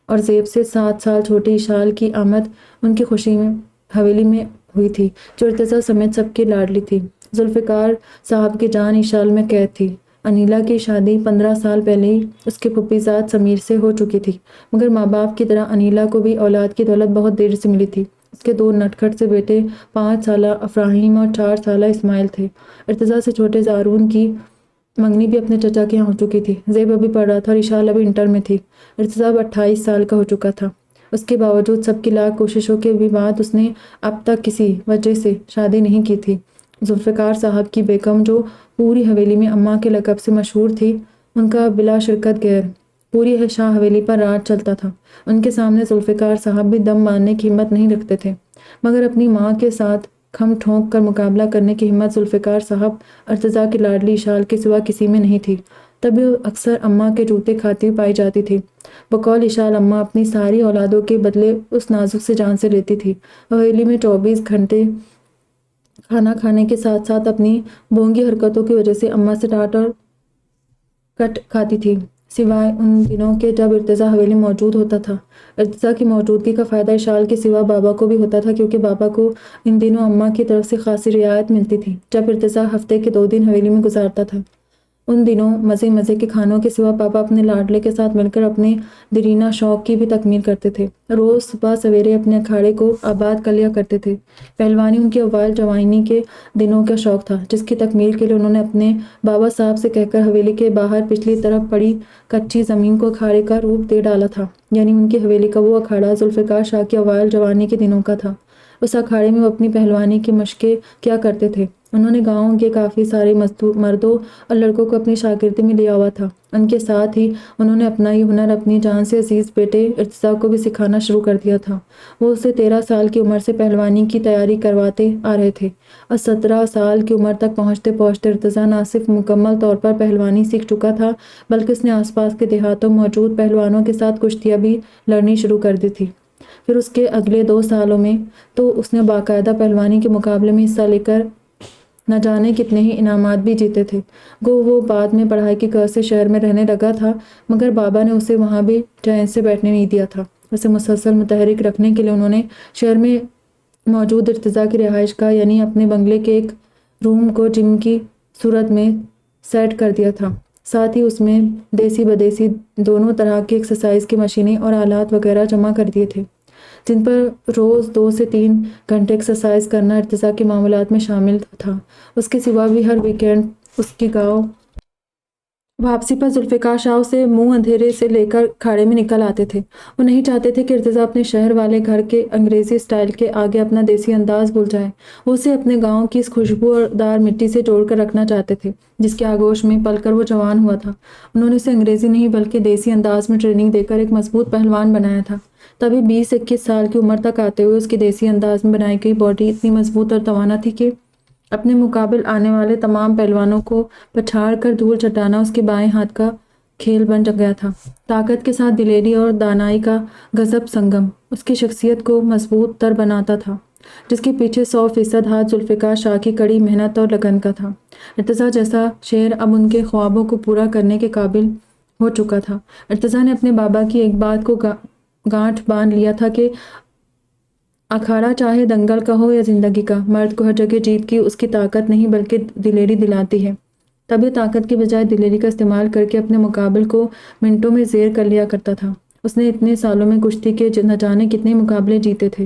اور زیب سے 7 سال چھوٹی اشال کی آمد ان کی خوشی میں حویلی میں ہوئی تھی، جو ارتضیٰ سمیت سب کی لاڈلی تھی۔ ذوالفقار صاحب کی جان اشال میں قید تھی۔ انیلا کی شادی 15 سال پہلے ہی اس کے پھوپھی زاد سمیر سے ہو چکی تھی، مگر ماں باپ کی طرح انیلا کو بھی اولاد کی دولت بہت دیر سے ملی تھی۔ اس کے 2 نٹکھٹ سے بیٹے 5 سالہ افراہیم اور 4 سالہ اسماعیل تھے۔ ارتضیٰ سے چھوٹے زارون کی منگنی بھی اپنے چچا کے یہاں ہو چکی تھی۔ زیب ابھی پڑھ رہا تھا اور اشال ابھی انٹر میں تھی۔ ارتضیٰ اب 28 سال کا ہو چکا تھا۔ اس کے باوجود سب کی لاکھ کوششوں کے بھی بعد اس نے اب تک کسی وجہ سے شادی نہیں کی تھی۔ ذوالفقار صاحب کی بیگم، جو پوری حویلی میں اماں کے لقب سے مشہور تھی، ان کا بلا شرکت غیر پوری شاہ حویلی پر راج چلتا تھا۔ ان کے سامنے ذوالفقار صاحب بھی دم مارنے کی ہمت نہیں رکھتے تھے، مگر اپنی ماں کے ساتھ کھم ٹھونک کر مقابلہ کرنے کی ہمت ذوالفقار صاحب ارتضیٰ کی لاڈلی اشال کے سوا کسی میں نہیں تھی۔ تب وہ اکثر اماں کے جوتے کھاتی ہوئی پائی جاتی تھی۔ بقول اشال اماں اپنی ساری اولادوں کے بدلے اس نازک سے جان سے لیتی تھی۔ حویلی میں 24 گھنٹے کھانا کھانے کے ساتھ ساتھ اپنی بونگی حرکتوں کی وجہ سے اماں سے ڈانٹ اور کٹ کھاتی تھی، سوائے ان دنوں کے جب ارتضیٰ حویلی میں موجود ہوتا تھا۔ ارتضیٰ کی موجودگی کا فائدہ اشال کے سوا بابا کو بھی ہوتا تھا، کیونکہ بابا کو ان دنوں اماں کی طرف سے خاصی رعایت ملتی تھی۔ جب ارتضیٰ ہفتے کے 2 دن حویلی میں گزارتا تھا، ان دنوں مزے کے کھانوں کے سوا پاپا اپنے لاڈلے کے ساتھ مل کر اپنے دیرینہ شوق کی بھی تکمیل کرتے تھے۔ روز صبح سویرے اپنے اکھاڑے کو آباد کر لیا کرتے تھے۔ پہلوانی ان کے اوائل جوانی کے دنوں کا شوق تھا، جس کی تکمیل کے لیے انہوں نے اپنے بابا صاحب سے کہہ کر حویلی کے باہر پچھلی طرف پڑی کچی زمین کو اکھاڑے کا روپ دے ڈالا تھا، یعنی ان کی حویلی کا وہ اکھاڑا ذوالفقار شاہ کے اوائل جوانی کے دنوں کا تھا۔ اس اکھاڑے میں وہ اپنی پہلوانی کی مشقیں کیا کرتے تھے۔ انہوں نے گاؤں کے کافی سارے مردوں اور لڑکوں کو اپنی شاگردی میں لیا ہوا تھا۔ ان کے ساتھ ہی انہوں نے اپنا یہ ہنر اپنی جان سے عزیز بیٹے ارتضیٰ کو بھی سکھانا شروع کر دیا تھا۔ وہ اسے 13 سال کی عمر سے پہلوانی کی تیاری کرواتے آ رہے تھے اور 17 سال کی عمر تک پہنچتے پہنچتے ارتضیٰ نہ صرف مکمل طور پر پہلوانی سیکھ چکا تھا بلکہ اس نے آس پاس کے دیہاتوں میں موجود پہلوانوں کے ساتھ کشتیاں بھی لڑنی شروع کر دی تھی۔ پھر اس کے اگلے 2 سالوں میں تو اس نے باقاعدہ پہلوانی کے مقابلے میں حصہ لے کر نہ جانے کتنے ہی انعامات بھی جیتے تھے۔ گو وہ بعد میں پڑھائی کی غرض سے شہر میں رہنے لگا تھا، مگر بابا نے اسے وہاں بھی چین سے بیٹھنے نہیں دیا تھا۔ اسے مسلسل متحرک رکھنے کے لیے انہوں نے شہر میں موجود ارتضیٰ کی رہائش کا یعنی اپنے بنگلے کے ایک روم کو جم کی صورت میں سیٹ کر دیا تھا۔ ساتھ ہی اس میں دیسی بدیسی دونوں طرح کی ایکسرسائز کی مشینیں اور آلات وغیرہ جمع کر دیے تھے، جن پر روز 2 سے 3 گھنٹے ایکسرسائز کرنا ارتضیٰ کے معمولات میں شامل تھا۔ اس کے سوا بھی ہر ویکینڈ اس کی گاؤں واپسی پر ذوالفقار شاہ اسے منہ اندھیرے سے لے کر کھاڑے میں نکل آتے تھے۔ وہ نہیں چاہتے تھے کہ ارتضیٰ اپنے شہر والے گھر کے انگریزی اسٹائل کے آگے اپنا دیسی انداز بھول جائے۔ وہ اسے اپنے گاؤں کی اس خوشبودار مٹی سے جوڑ کر رکھنا چاہتے تھے جس کے آغوش میں پل کر وہ جوان ہوا تھا۔ انہوں نے اسے انگریزی نہیں بلکہ دیسی انداز میں ٹریننگ دے کر ایک مضبوط پہلوان بنایا تھا۔ تبھی 20-21 سال کی عمر تک آتے ہوئے اس کی دیسی انداز میں بنائی گئی باڈی اتنی مضبوط اور توانا تھی کہ اپنے مقابل آنے والے تمام پہلوانوں کو پچھاڑ کر دھول چٹانا اس کے بائیں ہاتھ کا کھیل بن گیا تھا۔ طاقت کے ساتھ دلیری اور دانائی کا غضب سنگم اس کی شخصیت کو مضبوط تر بناتا تھا، جس کے پیچھے 100% ہاتھ ذوالفقار شاہ کی کڑی محنت اور لگن کا تھا۔ ارتضیٰ جیسا شیر اب ان کے خوابوں کو پورا کرنے کے قابل ہو چکا تھا۔ ارتضیٰ نے اپنے بابا کی ایک بات کو گانٹھ باندھ لیا تھا کہ اکھاڑا چاہے دنگل کا ہو یا زندگی کا، مرد کو ہر جگہ جیت کی اس کی طاقت نہیں بلکہ دلیری دلاتی ہے۔ تب یہ طاقت کے بجائے دلیری کا استعمال کر کے اپنے مقابل کو منٹوں میں زیر کر لیا کرتا تھا۔ اس نے اتنے سالوں میں کشتی کے نہ جانے کتنے مقابلے جیتے تھے۔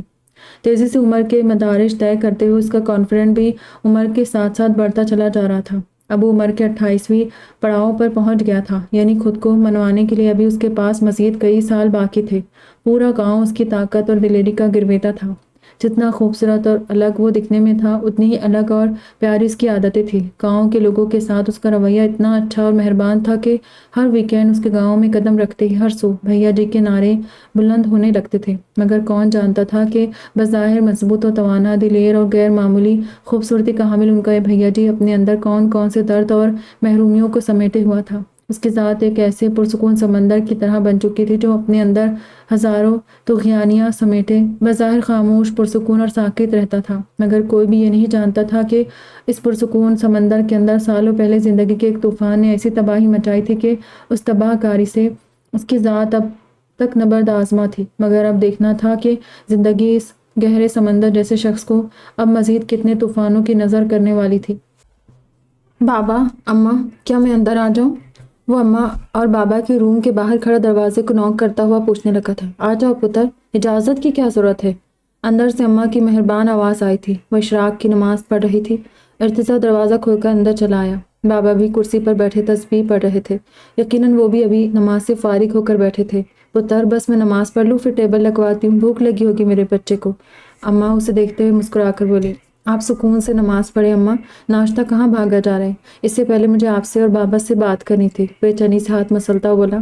تیزی سے عمر کے مدارج طے کرتے ہوئے اس کا کانفیڈنس بھی عمر کے ساتھ ساتھ بڑھتا چلا جا رہا تھا۔ اب وہ عمر کے 28ویں پڑاؤ پر پہنچ گیا تھا، یعنی خود کو منوانے کے لیے ابھی اس کے پاس مزید کئی سال باقی تھے۔ پورا گاؤں اس کی طاقت اور دلیری کا گرویدہ تھا۔ جتنا خوبصورت اور الگ وہ دکھنے میں تھا اتنی ہی الگ اور پیاری اس کی عادتیں تھیں۔ گاؤں کے لوگوں کے ساتھ اس کا رویہ اتنا اچھا اور مہربان تھا کہ ہر ویکینڈ اس کے گاؤں میں قدم رکھتے ہی ہر سو بھیا جی کے نعرے بلند ہونے لگتے تھے۔ مگر کون جانتا تھا کہ بظاہر مضبوط اور توانا، دلیر اور غیر معمولی خوبصورتی کا حامل ان کا یہ بھیا جی اپنے اندر کون کون سے درد اور محرومیوں کو سمیٹے ہوا تھا۔ اس کی ذات ایک ایسے پرسکون سمندر کی طرح بن چکی تھی جو اپنے اندر ہزاروں طغیانیاں سمیٹے بظاہر خاموش پرسکون اور ساکت رہتا تھا، مگر کوئی بھی یہ نہیں جانتا تھا کہ اس پرسکون سمندر کے اندر سالوں پہلے زندگی کے ایک طوفان نے ایسی تباہی مچائی تھی کہ اس تباہ کاری سے اس کی ذات اب تک نبرد آزما تھی۔ مگر اب دیکھنا تھا کہ زندگی اس گہرے سمندر جیسے شخص کو اب مزید کتنے طوفانوں کی نظر کرنے والی تھی۔ بابا، اماں، کیا میں اندر آ جاؤں؟ وہ اماں اور بابا کے روم کے باہر کھڑا دروازے کو نوک کرتا ہوا پوچھنے لگا تھا۔ آ جاؤ پتر، اجازت کی کیا ضرورت ہے؟ اندر سے اماں کی مہربان آواز آئی تھی۔ وہ اشراق کی نماز پڑھ رہی تھی۔ ارتضیٰ دروازہ کھول کر اندر چلا آیا۔ بابا بھی کرسی پر بیٹھے تسبیح پڑھ رہے تھے۔ یقیناً وہ بھی ابھی نماز سے فارغ ہو کر بیٹھے تھے۔ پتر، بس میں نماز پڑھ لوں پھر ٹیبل لگواتی ہوں، بھوک لگی ہوگی میرے بچے کو۔ اماں اسے دیکھتے ہوئے مسکرا کر بولی، آپ سکون سے نماز پڑھیں اماں، ناشتہ کہاں بھاگا جا رہے ہیں؟ اس سے پہلے مجھے آپ سے اور بابا سے بات کرنی تھی۔ بے چینی سے ہاتھ مسلتا بولا۔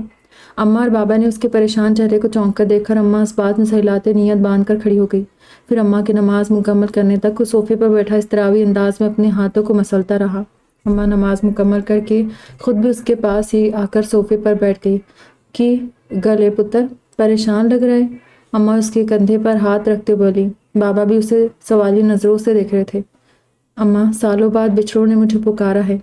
اماں اور بابا نے اس کے پریشان چہرے کو چونک کر دیکھ کر اماں اس بات میں سہلاتے نیت باندھ کر کھڑی ہو گئی۔ پھر اماں کی نماز مکمل کرنے تک وہ صوفے پر بیٹھا اضطرابی انداز میں اپنے ہاتھوں کو مسلتا رہا۔ اماں نماز مکمل کر کے خود بھی اس کے پاس ہی آ کر صوفے پر بیٹھ گئی۔ کہ گلے پتر، پریشان لگ رہے؟ اماں اس کے کندھے پر ہاتھ رکھتے بولی۔ بابا بھی اسے سوالی نظروں سے دیکھ رہے تھے۔ اماں، سالوں بعد بچھڑوں نے مجھے پکارا ہے۔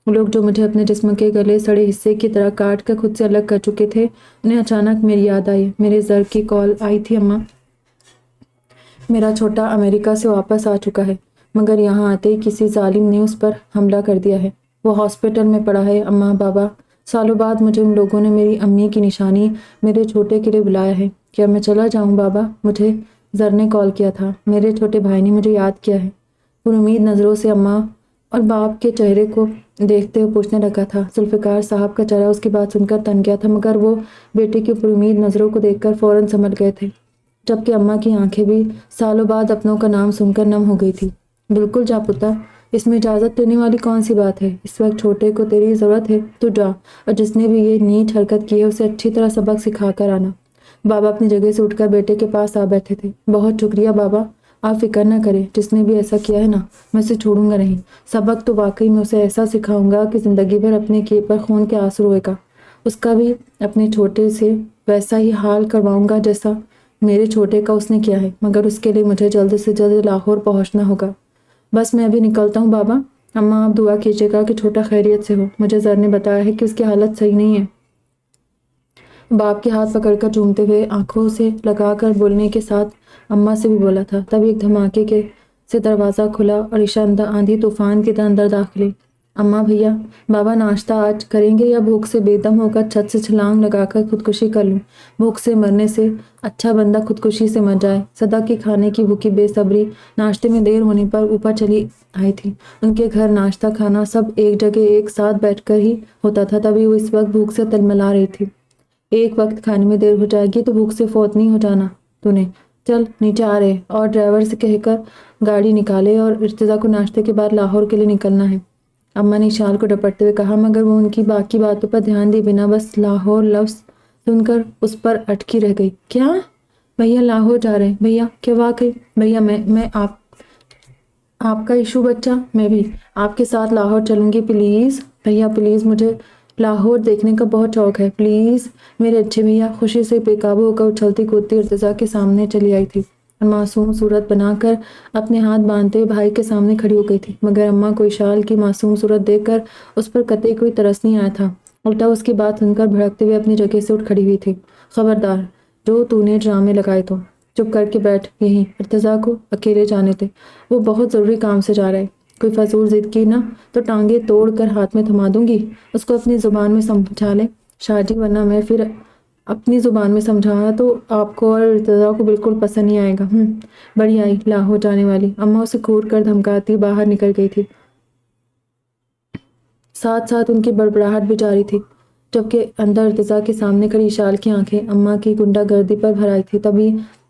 وہ لوگ جو مجھے اپنے جسم کے گلے سڑے حصے کی طرح کاٹ کر خود سے الگ کر چکے تھے، انہیں اچانک میری یاد آئی۔ میرے زر کی کال آئی تھی اماں۔ میرا چھوٹا امریکہ سے واپس آ چکا ہے، مگر یہاں آتے ہی کسی ظالم نے اس پر حملہ کر دیا ہے۔ وہ ہاسپٹل میں پڑا ہے۔ اماں، بابا، سالوں بعد مجھے ان لوگوں نے میری امی کی نشانی میرے چھوٹے کے لیے بلایا ہے۔ کیا میں چلا جاؤں بابا؟ مجھے زر نے کال کیا تھا، میرے چھوٹے بھائی نے مجھے یاد کیا ہے۔ پر امید نظروں سے اماں اور باپ کے چہرے کو دیکھتے ہوئے پوچھنے لگا تھا۔ ذوالفقار صاحب کا چہرہ اس کی بات سن کر تن گیا تھا، مگر وہ بیٹے کی پر امید نظروں کو دیکھ کر فوراً سمجھ گئے تھے۔ جبکہ اماں کی آنکھیں بھی سالوں بعد اپنوں کا نام سن کر نم ہو گئی تھی۔ بالکل جا پتا، اس میں اجازت لینے والی کون سی بات ہے؟ اس وقت چھوٹے کو تیری ضرورت ہے تو جا، اور جس نے بھی یہ نیچ حرکت کی ہے اسے اچھی طرح سبق سکھا کر آنا۔ بابا اپنی جگہ سے اٹھ کر بیٹے کے پاس آ بیٹھے تھے۔ بہت شکریہ بابا، آپ فکر نہ کریں، جس نے بھی ایسا کیا ہے نا، میں اسے چھوڑوں گا نہیں۔ سبق تو واقعی میں اسے ایسا سکھاؤں گا کہ زندگی بھر اپنے کیے پر خون کے آنسو روئے گا۔ اس کا بھی اپنے چھوٹے سے ویسا ہی حال کرواؤں گا جیسا میرے چھوٹے کا اس نے کیا ہے، مگر اس کے لیے مجھے جلد سے جلد لاہور پہنچنا ہوگا۔ بس میں ابھی نکلتا ہوں بابا۔ اماں آپ دعا کیجیے گا کہ چھوٹا خیریت سے ہو، مجھے زر نے بتایا ہے کہ اس کی حالت صحیح نہیں ہے۔ باپ کے ہاتھ پکڑ کر چومتے ہوئے آنکھوں سے لگا کر بولنے کے ساتھ اماں سے بھی بولا تھا، تب ایک دھماکے کے سے دروازہ کھلا اور عشاء آندھی طوفان کی طرح اندر داخل ہوئی۔ اماں بھیا، بابا ناشتہ آج کریں گے یا بھوک سے بے دم ہو کر چھت سے چھلانگ لگا کر خودکشی کر لوں؟ بھوک سے مرنے سے اچھا بندہ خودکشی سے مر جائے۔ صدا کی کھانے کی بھوکی بے صبری ناشتے میں دیر ہونے پر اوپر چلی آئی تھی۔ ان کے گھر ناشتہ کھانا سب ایک جگہ ایک ساتھ بیٹھ کر ہی ہوتا تھا، تبھی وہ اس وقت بھوک سے تلملا رہی تھی۔ ایک وقت کھانے میں دیر ہو جائے گی تو بھوک سے فوت نہیں ہو جانا تو نے۔ چل نیچے آ رہے، اور ڈرائیور سے کہہ کر گاڑی نکالے، اور ارتضیٰ کو ناشتے کے بعد لاہور کے لیے نکلنا ہے۔ اماں نے اشال کو ڈپٹتے ہوئے کہا، مگر وہ ان کی باقی باتوں پر دھیان دیے بنا بس لاہور لفظ سن کر اس پر اٹکی رہ گئی۔ کیا بھیا لاہور جا رہے ہیں؟ بھیا کیا واقعی؟ بھیا میں آپ کا ایشو بچہ، میں بھی آپ کے ساتھ لاہور چلوں گی پلیز بھیا، پلیز، مجھے لاہور دیکھنے کا بہت شوق ہے، پلیز میرے اچھے بھیا۔ خوشی سے بے قابو ہو کر اچھلتی کودتی ارتضیٰ کے سامنے چلی آئی تھی اور معصوم صورت بنا کر اپنے ہاتھ باندھتے ہوئے بھائی کے سامنے کھڑی ہو گئی تھی، مگر اماں کو اشال کی معصوم صورت دیکھ کر اس پر قطعی کوئی ترس نہیں آیا تھا، الٹا اس کی بات سن کر بھڑکتے ہوئے اپنی جگہ سے اٹھ کھڑی ہوئی تھی۔ خبردار، جو تو نے ڈرامے لگائے تو چپ کر کے بیٹھ یہیں، ارتضیٰ کو اکیلے جانے دے، وہ بہت ضروری کام سے جا رہا ہے۔ کوئی فضول ضد کی نا تو ٹانگیں توڑ کر ہاتھ میں تھما دوں گی، اس کو اپنی زبان میں سمجھا لے شاہ جی، ورنہ میں پھر اپنی زبان میں سمجھایا تو آپ کو اور ارتضیٰ کو بالکل پسند نہیں آئے گا۔ بڑی آئی لاہور جانے والی، اماں اسے گھور کر دھمکاتی باہر نکل گئی تھی، ساتھ ساتھ ان کی بڑبڑاہٹ بھی جاری تھی، جبکہ اندر ارتضیٰ کے سامنے کھڑی اشال کی آنکھیں اماں کی غنڈہ گردی پر بھر آئی تھی۔ تبھی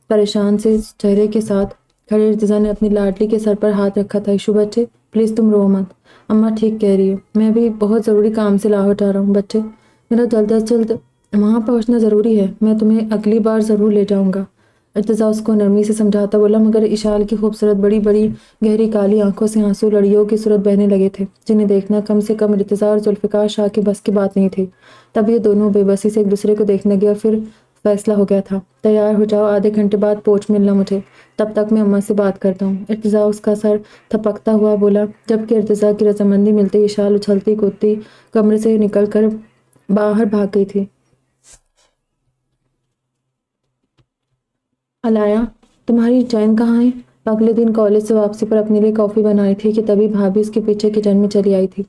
پریشان سے چہرے کے ساتھ کھڑے ارتضیٰ نے اپنی لاڈلی کے سر پر ہاتھ رکھا تھا۔ ایشو بچے، پلیز تم رو مت، اماں ٹھیک کہہ رہی ہو، میں بھی بہت ضروری کام سے لاہور جا رہا ہوں بچے، میرا جلد از جلد وہاں پہنچنا ضروری ہے، میں تمہیں اگلی بار ضرور لے جاؤں گا۔ ارتضیٰ اس کو نرمی سے سمجھاتا بولا، مگر اشال کی خوبصورت بڑی بڑی گہری کالی آنکھوں سے آنسو لڑیوں کی صورت بہنے لگے تھے، جنہیں دیکھنا کم سے کم ارتضیٰ اور ذوالفقار شاہ کے بس کی بات نہیں تھی۔ تب یہ دونوں بے بسی سے ایک دوسرے کو دیکھنے لگے اور پھر فیصلہ ہو گیا تھا، تیار ہو جاؤ، آدھے گھنٹے بعد پہنچ ملنا مجھے، تب تک میں اماں سے بات کرتا ہوں۔ ارتضیٰ اس کا سر تھپکتا ہوا بولا، جبکہ ارتضیٰ کی رضامندی ملتے ہی اشال اچھلتی کودتی کمرے سے نکل کر باہر بھاگ گئی تھی۔ علایا، تمہاری چین کہاں ہے؟ اگلے دن کالج سے واپسی پر اپنے لیے کافی بنائی تھی کہ تبھی بھابھی اس کے پیچھے کچن میں چلی آئی تھی۔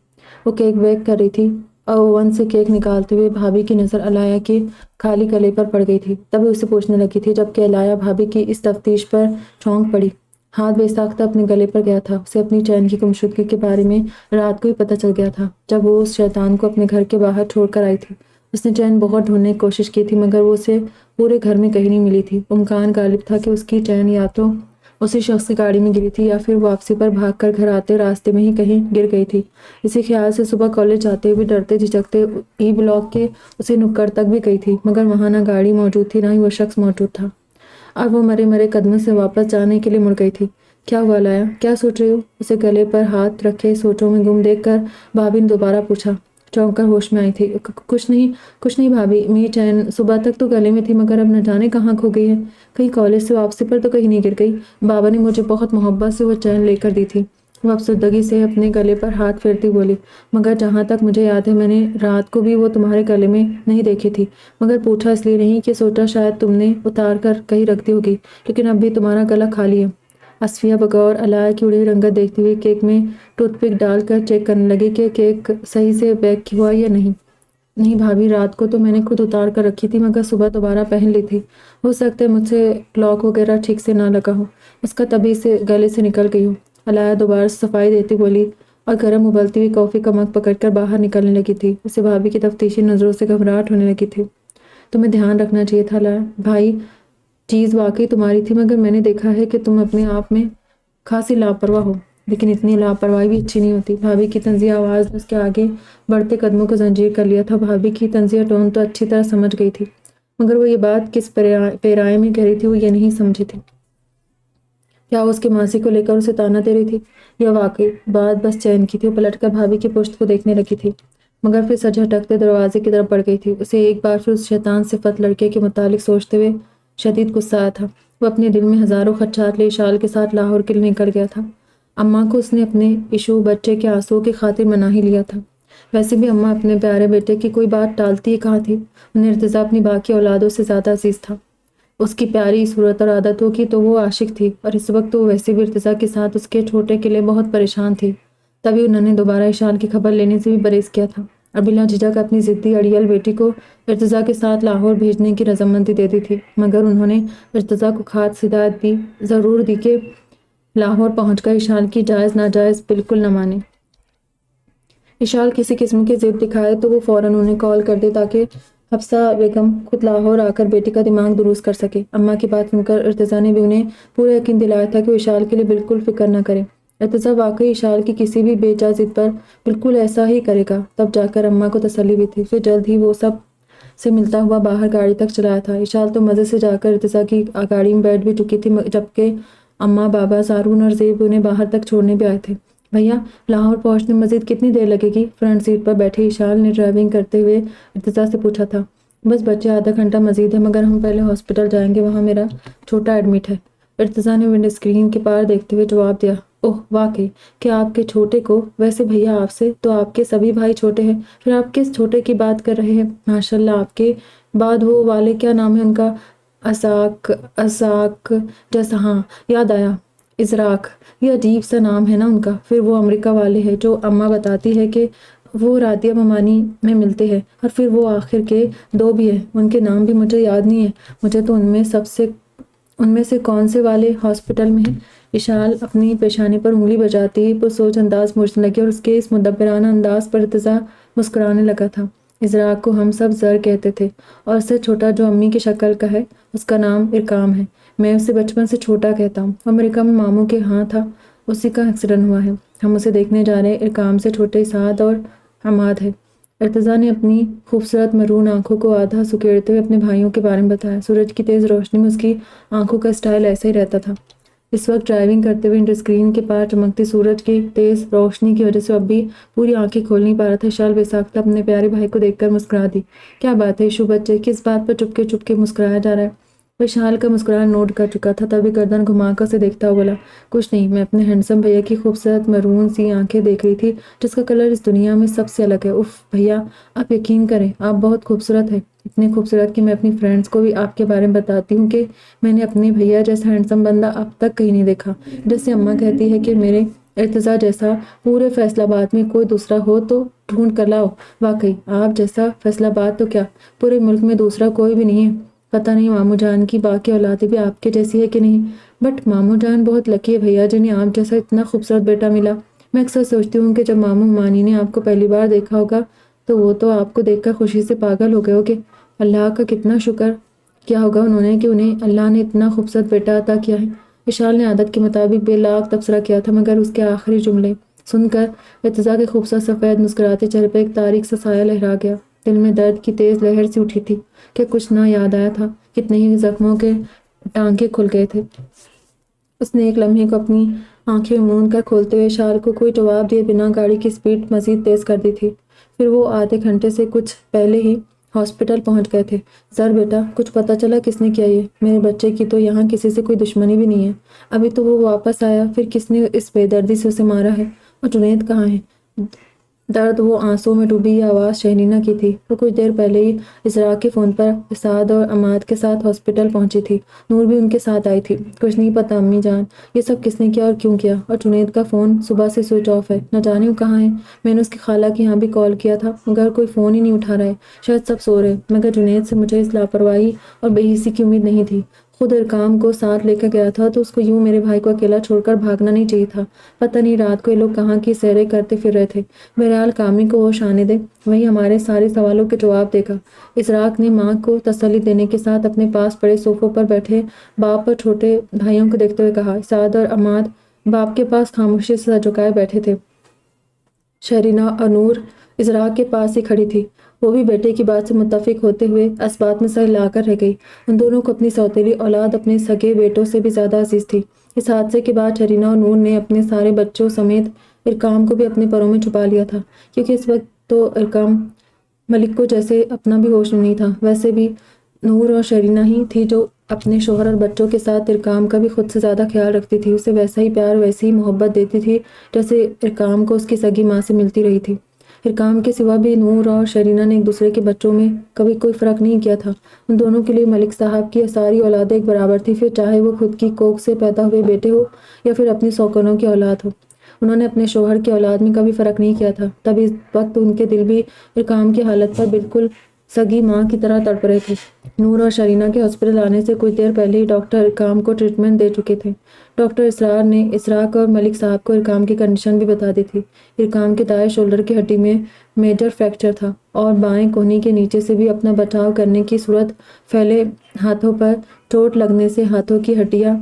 وہ کیک بیک کر رہی تھی اور اوون سے کیک نکالتے ہوئے بھابھی کی نظر علایا کے خالی گلے پر پڑ گئی تھی، تبھی اسے پوچھنے لگی تھی، جبکہ علایا بھابھی کی اس تفتیش پر چونک پڑی۔ ہاتھ بے ساختہ اپنے گلے پر گیا تھا۔ اسے اپنی چین کی گمشدگی کے بارے میں رات کو ہی پتہ چل گیا تھا، جب وہ اس شیطان کو اپنے گھر کے باہر چھوڑ کر آئی تھی۔ اس نے چین بہت ڈھونڈنے کی کوشش کی تھی، مگر وہ اسے پورے گھر میں کہیں نہیں ملی تھی۔ امکان غالب تھا کہ اس کی چین یا تو اسی شخص کی گاڑی میں گری تھی یا پھر واپسی پر بھاگ کر گھر آتے راستے میں ہی کہیں گر گئی تھی۔ اسی خیال سے صبح کالج جاتے ہوئے ڈرتے جھجکتے ای بلاک کے اسی نکڑ تک بھی گئی تھی، مگر وہاں نہ گاڑی موجود تھی، نہ ہی وہ شخص موجود تھا۔ اب وہ مرے مرے قدموں سے واپس جانے کے لیے مڑ گئی تھی۔ کیا ہوا لایا، کیا سوچ رہی ہو؟ اسے گلے پر ہاتھ رکھے سوچوں میں گم دیکھ کر بھابھی نے دوبارہ پوچھا۔ چونک کر ہوش میں آئی تھی۔ کچھ نہیں بھابھی، میری چین صبح تک تو گلے میں تھی، مگر اب نہ جانے کہاں کھو گئی ہے۔ کہیں کالج سے واپسی پر تو کہیں نہیں گر گئی؟ بابا نے مجھے بہت محبت سے وہ چین لے کر دی تھی۔ وہ افسردگی سے اپنے گلے پر ہاتھ پھیرتی بولی، مگر جہاں تک مجھے یاد ہے میں نے رات کو بھی وہ تمہارے گلے میں نہیں دیکھی تھی، مگر پوچھا اس لیے نہیں کہ سوچا شاید تم نے اتار کر کہیں رکھ دی ہوگی، لیکن اب بھی تمہارا گلا خالی ہے۔ اصفیہ بغور علایا کی اڑی ہوئی رنگت دیکھتی ہوئی کیک میں ٹوتھ پک ڈال کر چیک کرنے لگی کہ کیک صحیح سے بیک ہوا یا نہیں۔ نہیں بھابھی، رات کو تو میں نے خود اتار کر رکھی تھی، مگر صبح دوبارہ پہن لی تھی، ہو سکتا ہے مجھ سے لاک وغیرہ ٹھیک سے نہ لگا ہو، اس کا تبھی سے گلے سے نکل گئی ہو۔ علایا دوبارہ صفائی دیتی بولی اور گرم ابلتی ہوئی کافی کا مگ پکڑ کر باہر نکلنے لگی تھی۔ اسے بھابھی کی تفتیشی نظروں سے گھبراہٹ ہونے لگی تھی۔ تمہیں دھیان رکھنا چاہیے تھا علایا۔ بھائی چیز واقعی تمہاری تھی، مگر میں نے دیکھا ہے کہ تم اپنے آپ میں خاصی لاپرواہ ہو، لیکن اتنی لاپرواہی بھی اچھی نہیں ہوتی۔ بھابھی کی طنزیہ آواز نے اس کے آگے بڑھتے قدموں کو زنجیر کر لیا تھا۔ بھابھی کی طنزیہ ٹون تو اچھی طرح سمجھ گئی تھی، مگر وہ یہ بات کس پیرائے میں کہہ رہی تھی وہ یہ نہیں سمجھی تھی۔ کیا وہ اس کے ماضی کو لے کر اسے تانا دے رہی تھی، یا واقعی بات بس چین کی تھی؟ وہ پلٹ کر بھابھی کی پشت کو دیکھنے لگی تھی، مگر پھر سج ہٹکتے دروازے کی طرف بڑھ گئی تھی۔ اسے ایک بار پھر اس شیطان صفت لڑکے کے متعلق سوچتے ہوئے شدید غصہ آیا تھا۔ وہ اپنے دل میں ہزاروں خدشات لیے اشال کے ساتھ لاہور کے لیے نکل گیا تھا۔ اماں کو اس نے اپنے ایشو بچے کے آنسوؤں کی خاطر منا ہی لیا تھا۔ ویسے بھی اماں اپنے پیارے بیٹے کی کوئی بات ٹالتی ہی کہاں تھی۔ انہیں ارتضیٰ اپنی باقی اولادوں سے زیادہ عزیز تھا۔ اس کی پیاری صورت اور عادتوں کی تو وہ عاشق تھی، اور اس وقت وہ ویسے بھی ارتضیٰ کے ساتھ اس کے چھوٹے کے لیے بہت پریشان تھی۔ تبھی انہوں نے دوبارہ اشال کی خبر لینے سے بھی پرہیز کیا تھا، اور بلا جھجک اپنی ضدی اڑیل بیٹی کو ارتضیٰ کے ساتھ لاہور بھیجنے کی رضامندی دے دی تھی۔ مگر انہوں نے ارتضیٰ کو خاص ہدایت ضرور دی کہ لاہور پہنچ کر اشال کی جائز ناجائز بالکل نہ مانے۔ اشال کسی قسم کی ضد دکھائے تو وہ فوراً انہیں کال کر دے تاکہ حفصہ بیگم خود لاہور آ کر بیٹی کا دماغ درست کر سکے۔ اماں کی بات سن کر ارتضیٰ نے بھی انہیں پورا یقین دلایا تھا کہ وہ اشال کے لیے بالکل فکر نہ کریں۔ ارتضیٰ واقعی اشال کی کسی بھی بے جا ضد پر بالکل ایسا ہی کرے گا۔ تب جا کر اماں کو تسلی بھی تھی۔ پھر جلد ہی وہ سب سے ملتا ہوا باہر گاڑی تک چلایا تھا۔ اشال تو مزے سے جا کر ارتضیٰ کی گاڑی میں بیٹھ بھی چکی تھی، جبکہ اماں، بابا، سارون اور زیب انہیں باہر تک چھوڑنے بھی آئے تھے۔ بھیا، لاہور پہنچنے مزید کتنی دیر لگے گی؟ فرنٹ سیٹ پر بیٹھے اشال نے ڈرائیونگ کرتے ہوئے ارتضیٰ سے پوچھا تھا۔ بس بچے آدھا گھنٹہ مزید ہے، مگر ہم پہلے ہاسپٹل جائیں گے، وہاں میرا چھوٹا ایڈمٹ ہے۔ ارتضیٰ نے ونڈو اسکرین کے پار دیکھتے ہوئے جواب دیا۔ اوہ واقعی، کیا آپ کے چھوٹے کو؟ ویسے بھیا آپ سے تو آپ کے سبھی بھائی چھوٹے ہیں، پھر آپ کس چھوٹے کی بات کر رہے ہیں؟ ماشاء اللہ، آپ کے بعد وہ والے کیا نام ہے ان کا؟ اساک جیسا، ہاں یاد آیا، ازراق، یہ عجیب سا نام ہے نا ان کا۔ پھر وہ امریکہ والے ہیں جو اماں بتاتی ہے کہ وہ رادیہ ممانی میں ملتے ہیں، اور پھر وہ آخر کے دو بھی ہیں، ان کے نام بھی مجھے یاد نہیں ہے۔ مجھے تو ان میں سے کون سے والے ہاسپٹل میں ہیں؟ اشال اپنی پیشانی پر انگلی بجاتی ہی پرسوچ انداز مڑنے لگی، اور اس کے اس مدبرانہ انداز پر ارتضیٰ مسکرانے لگا تھا۔ ازراق کو ہم سب زر کہتے تھے، اور اس سے چھوٹا جو امی کی شکل کا ہے اس کا نام ارکام ہے۔ میں اسے بچپن سے چھوٹا کہتا ہوں۔ امریکہ میں ماموں کے ہاں تھا، اسی کا ایکسیڈنٹ ہوا ہے۔ ہم اسے دیکھنے جا رہے ہیں۔ ارکام سے چھوٹے سعد اور حماد ہے۔ ارتضیٰ نے اپنی خوبصورت مرون آنکھوں کو آدھا سکیڑتے ہوئے اپنے بھائیوں کے بارے میں بتایا۔ سورج کی تیز روشنی میں اس کی آنکھوں کا اسٹائل ایسا ہی رہتا تھا۔ اس وقت ڈرائیونگ کرتے ہوئے ونڈو اسکرین کے پار چمکتی سورج کی تیز روشنی کی وجہ سے اب بھی پوری آنکھیں کھول نہیں پا رہا تھا۔ اشال بے ساختہ اپنے پیارے بھائی کو دیکھ کر مسکرا دی۔ کیا بات ہے ایشو بچے، کس بات پر چپ کے مسکرایا جا رہا ہے؟ وہ اشال کا مسکرانا نوٹ کر چکا تھا، تبھی گردن گھما کر اسے دیکھتا ہوا بولا، کچھ نہیں، میں اپنے ہینڈسم بھیا کی خوبصورت مرون سی آنکھیں دیکھ رہی تھی جس کا کلر اس دنیا میں سب سے الگ ہے۔ اف بھیا، آپ یقین کریں، آپ بہت خوبصورت ہیں، اتنے خوبصورت کہ میں اپنی فرینڈز کو بھی آپ کے بارے میں بتاتی ہوں کہ میں نے اپنے بھیا جیسا ہینڈسم بندہ اب تک کہیں نہیں دیکھا۔ جیسے اماں کہتی ہے کہ میرے ارتضیٰ جیسا پورے فیصل آباد میں کوئی دوسرا ہو تو ڈھونڈ کر لاؤ۔ واقعی آپ جیسا فیصل آباد تو کیا پورے ملک میں دوسرا کوئی بھی نہیں ہے۔ پتہ نہیں ماموں جان کی باقی اولادیں بھی آپ کے جیسی ہے کہ نہیں، بٹ ماموں جان بہت لکی ہے بھیا جنہیں آپ جیسا اتنا خوبصورت بیٹا ملا۔ میں اکثر سوچتی ہوں کہ جب ماموں مانی نے آپ کو پہلی بار دیکھا ہوگا تو وہ تو آپ کو دیکھ کر خوشی سے پاگل ہو گئے ہوگے۔ اللہ کا کتنا شکر کیا ہوگا انہوں نے کہ انہیں اللہ نے اتنا خوبصورت بیٹا عطا کیا ہے۔ اشال نے عادت کے مطابق بے لاگ تبصرہ کیا تھا، مگر اس کے آخری جملے سن کر ارتضیٰ کے خوبصورت سفید مسکراتے چہرے پر ایک تاریک سا سایہ لہرا گیا۔ دل میں درد کی تیز لہر سی اٹھی تھی کہ کچھ نہ یاد آیا تھا، کتنے ہی زخموں کے ٹانکے کھل گئے تھے۔ اس نے ایک لمحے کو اپنی آنکھیں موند کر کھولتے ہوئے اشال کو کوئی جواب دیے بنا گاڑی کی سپیڈ مزید تیز کر دی تھی۔ پھر وہ آدھے گھنٹے سے کچھ پہلے ہی ہاسپٹل پہنچ گئے تھے۔ زر بیٹا، کچھ پتہ چلا کس نے کیا یہ؟ میرے بچے کی تو یہاں کسی سے کوئی دشمنی بھی نہیں ہے، ابھی تو وہ واپس آیا، پھر کس نے اس بے دردی سے اسے مارا ہے؟ اور جنید کہاں ہے؟ درد وہ آنسوں میں ڈوبی یہ آواز شہنینا کی تھی۔ وہ کچھ دیر پہلے ہی ازراق کے فون پر اسعد اور عماد کے ساتھ ہاسپٹل پہنچی تھی، نور بھی ان کے ساتھ آئی تھی۔ کچھ نہیں پتا امی جان، یہ سب کس نے کیا اور کیوں کیا؟ اور جنید کا فون صبح سے سوئچ آف ہے، نہ جانے وہ کہاں ہے۔ میں نے اس کی خالہ کے یہاں بھی کال کیا تھا، مگر کوئی فون ہی نہیں اٹھا رہا ہے، شاید سب سو رہے، مگر جنید سے مجھے اس لاپرواہی اور بے حسی کی امید نہیں تھی۔ خود ارقام کو ساتھ لے کر گیا تھا تو اس کو یوں میرے بھائی کو اکیلا چھوڑ کر بھاگنا نہیں چاہیے تھا۔ پتہ نہیں رات کو یہ لوگ کہاں کی سیریں کرتے پھر رہے تھے۔ بہرحال کامی کو ہوش آنے دے، وہی ہمارے سارے سوالوں کے جواب دے گا۔ اسراق نے ماں کو تسلی دینے کے ساتھ اپنے پاس پڑے صوفوں پر بیٹھے باپ اور چھوٹے بھائیوں کو دیکھتے ہوئے کہا۔ اسعاد اور عماد باپ کے پاس خاموشی سے سر جھکائے بیٹھے تھے۔ شرینہ اور نور اسراق کے پاس ہی کھڑی تھی۔ وہ بھی بیٹے کی بات سے متفق ہوتے ہوئے اس بات میں سر ہلا کر رہ گئی۔ ان دونوں کو اپنی سوتیلی اولاد اپنے سگے بیٹوں سے بھی زیادہ عزیز تھی۔ اس حادثے کے بعد شرینہ اور نور نے اپنے سارے بچوں سمیت ارقام کو بھی اپنے پروں میں چھپا لیا تھا، کیونکہ اس وقت تو ارقام ملک کو جیسے اپنا بھی ہوش نہیں تھا۔ ویسے بھی نور اور شرینہ ہی تھی جو اپنے شوہر اور بچوں کے ساتھ ارقام کا بھی خود سے زیادہ خیال رکھتی تھی، اسے ویسا ہی پیار ویسی ہی محبت دیتی تھی جیسے ارقام کو اس کی سگی ماں سے ملتی رہی تھی۔ ارقام کے سوا بھی نور اور شرینہ نے ایک دوسرے کے بچوں میں کبھی کوئی فرق نہیں کیا تھا۔ ان دونوں کے لیے ملک صاحب کی ساری اولادیں ایک برابر تھی، پھر چاہے وہ خود کی کوکھ سے پیدا ہوئے بیٹے ہو یا پھر اپنی سوکنوں کی اولاد ہو۔ انہوں نے اپنے شوہر کی اولاد میں کبھی فرق نہیں کیا تھا۔ تب اس وقت ان کے دل بھی ارقام کی حالت پر بالکل سگی ماں کی طرح تڑپ رہے تھے۔ نور اور شرینہ کے ہاسپٹل آنے سے کچھ دیر پہلے ہی ڈاکٹر ارقام کو ٹریٹمنٹ دے چکے تھے۔ ڈاکٹر اسرار نے اسراق اور ملک صاحب کو ارقام کی کنڈیشن بھی بتا دی تھی۔ ارقام کے دائیں شولڈر کی ہڈی میں میجر فریکچر تھا اور بائیں کہنی کے نیچے سے بھی اپنا بچاؤ کرنے کی صورت پھیلے ہاتھوں پر چوٹ لگنے سے ہاتھوں کی ہڈیاں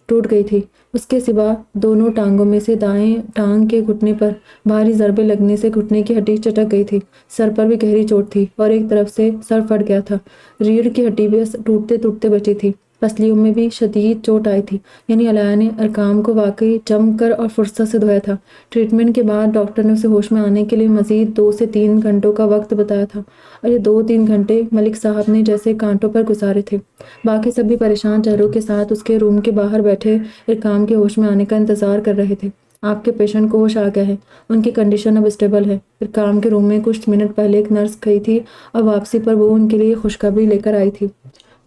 ٹوٹ گئی تھی۔ اس کے سوا دونوں ٹانگوں میں سے دائیں ٹانگ کے گھٹنے پر بھاری ضربے لگنے سے گھٹنے کی ہڈی چٹک گئی تھی۔ سر پر بھی گہری چوٹ تھی اور ایک طرف سے سر پھٹ گیا تھا۔ ریڑھ کی ہڈی بھی ٹوٹتے ٹوٹتے بچی تھی۔ پسلیوں میں بھی شدید چوٹ آئی تھی، یعنی علیہ نے ارقام کو واقعی جم کر اور فرصت سے دھویا تھا۔ ٹریٹمنٹ کے بعد ڈاکٹر نے اسے ہوش میں آنے کے لیے مزید 2 سے 3 گھنٹوں کا وقت بتایا تھا، اور یہ 2-3 گھنٹے ملک صاحب نے جیسے کانٹوں پر گزارے تھے۔ باقی سب بھی پریشان چہروں کے ساتھ اس کے روم کے باہر بیٹھے ارقام کے ہوش میں آنے کا انتظار کر رہے تھے۔ آپ کے پیشنٹ کو ہوش آ گیا ہے، ان کی کنڈیشن اب اسٹیبل ہے۔ ارقام کے روم میں کچھ منٹ پہلے ایک نرس گئی تھی اور واپسی پر وہ ان کے لیے خوشخبری لے کر آئی تھی۔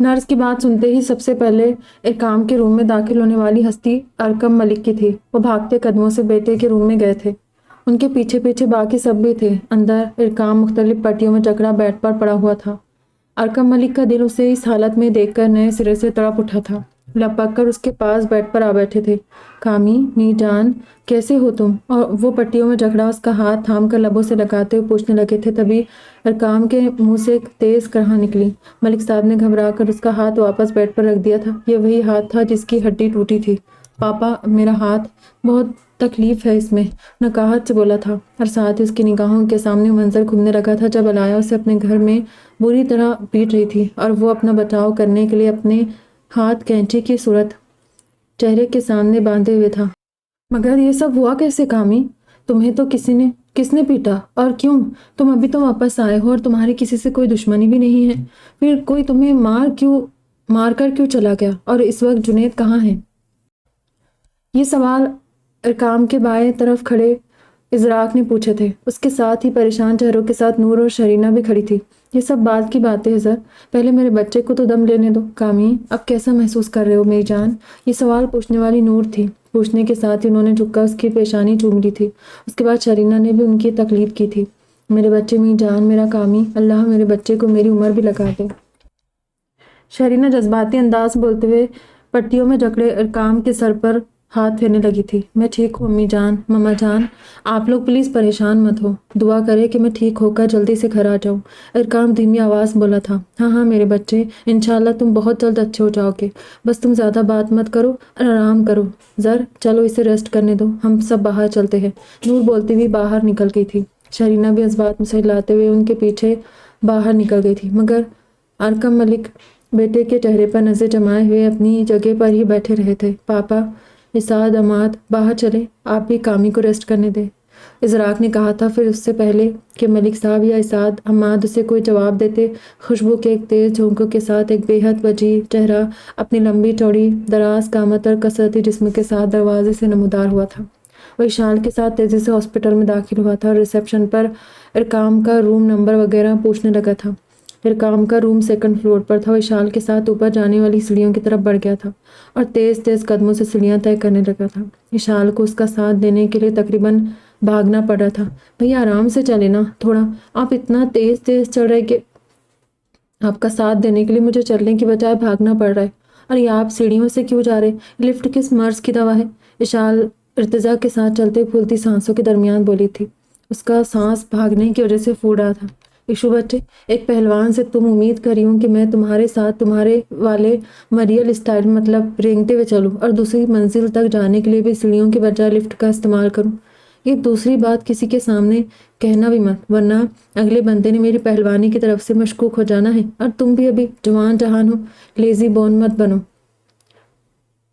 نرس کی بات سنتے ہی سب سے پہلے ارقام کے روم میں داخل ہونے والی ہستی ارقم ملک کی تھی۔ وہ بھاگتے قدموں سے بیٹے کے روم میں گئے تھے۔ ان کے پیچھے پیچھے باقی سب بھی تھے۔ اندر ارقام مختلف پٹیوں میں جکڑا بیڈ پر پڑا ہوا تھا۔ ارقم ملک کا دل اسے اس حالت میں دیکھ کر نئے سرے سے تڑپ اٹھا تھا۔ لپک کر اس کے پاس بیڈ پر آ بیٹھے تھے۔ کامی، می جان، کیسے ہو تم؟ اور وہ پٹیوں میں جکڑا اس کا ہاتھ تھام کر لبوں سے لگاتے ہوئے پوچھنے لگے تھے، تبھی ارقام کے منہ سے ایک تیز کرہا نکلی۔ ملک صاحب نے گھبرا کر اس کا ہاتھ واپس بیڈ پر رکھ دیا تھا۔ یہ وہی ہاتھ تھا جس کی ہڈی ٹوٹی تھی۔ پاپا، میرا ہاتھ، بہت تکلیف ہے اس میں، نکاہت سے بولا تھا، اور ساتھ ہی اس کی نگاہوں کے سامنے منظر گھومنے لگا تھا جب علیہ اسے اپنے گھر میں بری طرح پیٹ رہی تھی اور وہ اپنا بچاؤ کرنے کے لیے اپنے ہاتھ کینچی کی صورت چہرے کے سامنے باندھے ہوئے تھا۔ مگر یہ سب ہوا کیسے کامی؟ تمہیں تو کس نے پیٹا اور کیوں؟ تم ابھی تو واپس آئے ہو اور تمہاری کسی سے کوئی دشمنی بھی نہیں ہے، پھر کوئی تمہیں مار کر کیوں چلا گیا؟ اور اس وقت جنید کہاں ہے؟ یہ سوال ارقام کے بائیں طرف کھڑے اسراق نے پوچھے تھے۔ اس کے ساتھ ہی پریشان چہروں کے ساتھ نور اور شرینہ بھی کھڑی تھی۔ یہ سب بعد کی باتیں ہیں سر، پہلے میرے بچے کو تو دم لینے دو۔ کامی، اب کیسا محسوس کر رہے ہو میری جان؟ یہ سوال پوچھنے والی نور تھی۔ پوچھنے کے ساتھ ہی انہوں نے جھک کر اس کی پیشانی چوم لی تھی۔ اس کے بعد شرینہ نے بھی ان کی تقلید کی تھی۔ میرے بچے، میری جان، میرا کامی، اللہ میرے بچے کو میری عمر بھی لگا دے۔ شرینہ جذباتی انداز بولتے ہوئے پٹیوں میں جکڑے ارقام کے سر پر ہاتھ پھیرنے لگی تھی۔ میں ٹھیک ہوں امی جان، ماما جان، آپ لوگ پلیز پریشان مت ہو، دعا کرے کہ میں ٹھیک ہو کر جلدی سے گھر آ جاؤں۔ ارقام دھیمی آواز بولا تھا۔ ہاں میرے بچے، انشاءاللہ تم بہت جلد اچھے ہو جاؤ گے، بس تم زیادہ بات مت کرو اور آرام کرو۔ چلو اسے ریسٹ کرنے دو، ہم سب باہر چلتے ہیں۔ نور بولتی ہوئی باہر نکل گئی تھی۔ شرینہ بھی اس بات میں سر ہلاتے ہوئے ان کے پیچھے باہر نکل گئی تھی، مگر ارقم ملک بیٹے کے چہرے پر نظر جمائے ہوئے اپنی جگہ پر ہی بیٹھے رہے تھے۔ پاپا، اسعاد، عماد، باہر چلے، آپ بھی کامی کو ریسٹ کرنے دیں، اسراق نے کہا تھا۔ پھر اس سے پہلے کہ ملک صاحب یا اسعاد، عماد اسے کوئی جواب دیتے، خوشبو کے ایک تیز جھونکوں کے ساتھ ایک بے حد وجیح چہرہ اپنی لمبی چوڑی دراز قامت اور کثرتی جسم کے ساتھ دروازے سے نمودار ہوا تھا۔ وہ اشال کے ساتھ تیزی سے ہاسپٹل میں داخل ہوا تھا اور ریسیپشن پر ارقام کا روم نمبر وغیرہ پوچھنے لگا تھا۔ ارقام کا روم 2nd فلور پر تھا۔ وہ اشال کے ساتھ اوپر جانے والی سیڑھیوں کی طرف بڑھ گیا تھا اور تیز تیز قدموں سے سیڑھیاں طے کرنے لگا تھا۔ اشال کو اس کا ساتھ دینے کے لیے تقریباً بھاگنا پڑ رہا تھا۔ بھیا آرام سے چلے نا تھوڑا، آپ اتنا تیز چل رہے کہ آپ کا ساتھ دینے کے لیے مجھے چلنے کی بجائے بھاگنا پڑ رہا ہے۔ اور یہ آپ سیڑھیوں سے کیوں جا رہے؟ لفٹ کس مرض کی دوا ہے؟ اشال ارتضا کے ساتھ چلتے پھولتی سانسوں کے درمیان بولی تھی۔ اس کا سانس بھاگنے کی وجہ سے پھوٹ رہا تھا۔ ایشو بچے، ایک پہلوان سے تم امید کر رہی ہوں کہ میں تمہارے ساتھ تمہارے والے مریل اسٹائل مطلب رینگتے ہوئے چلوں اور دوسری منزل تک جانے کے لیے بھی سیڑھیوں کے بجائے لفٹ کا استعمال کروں۔ یہ دوسری بات کسی کے سامنے کہنا بھی مت، ورنہ اگلے بندے نے میری پہلوانی کی طرف سے مشکوک ہو جانا ہے، اور تم بھی ابھی جوان جہان ہو، لیزی بون مت بنو،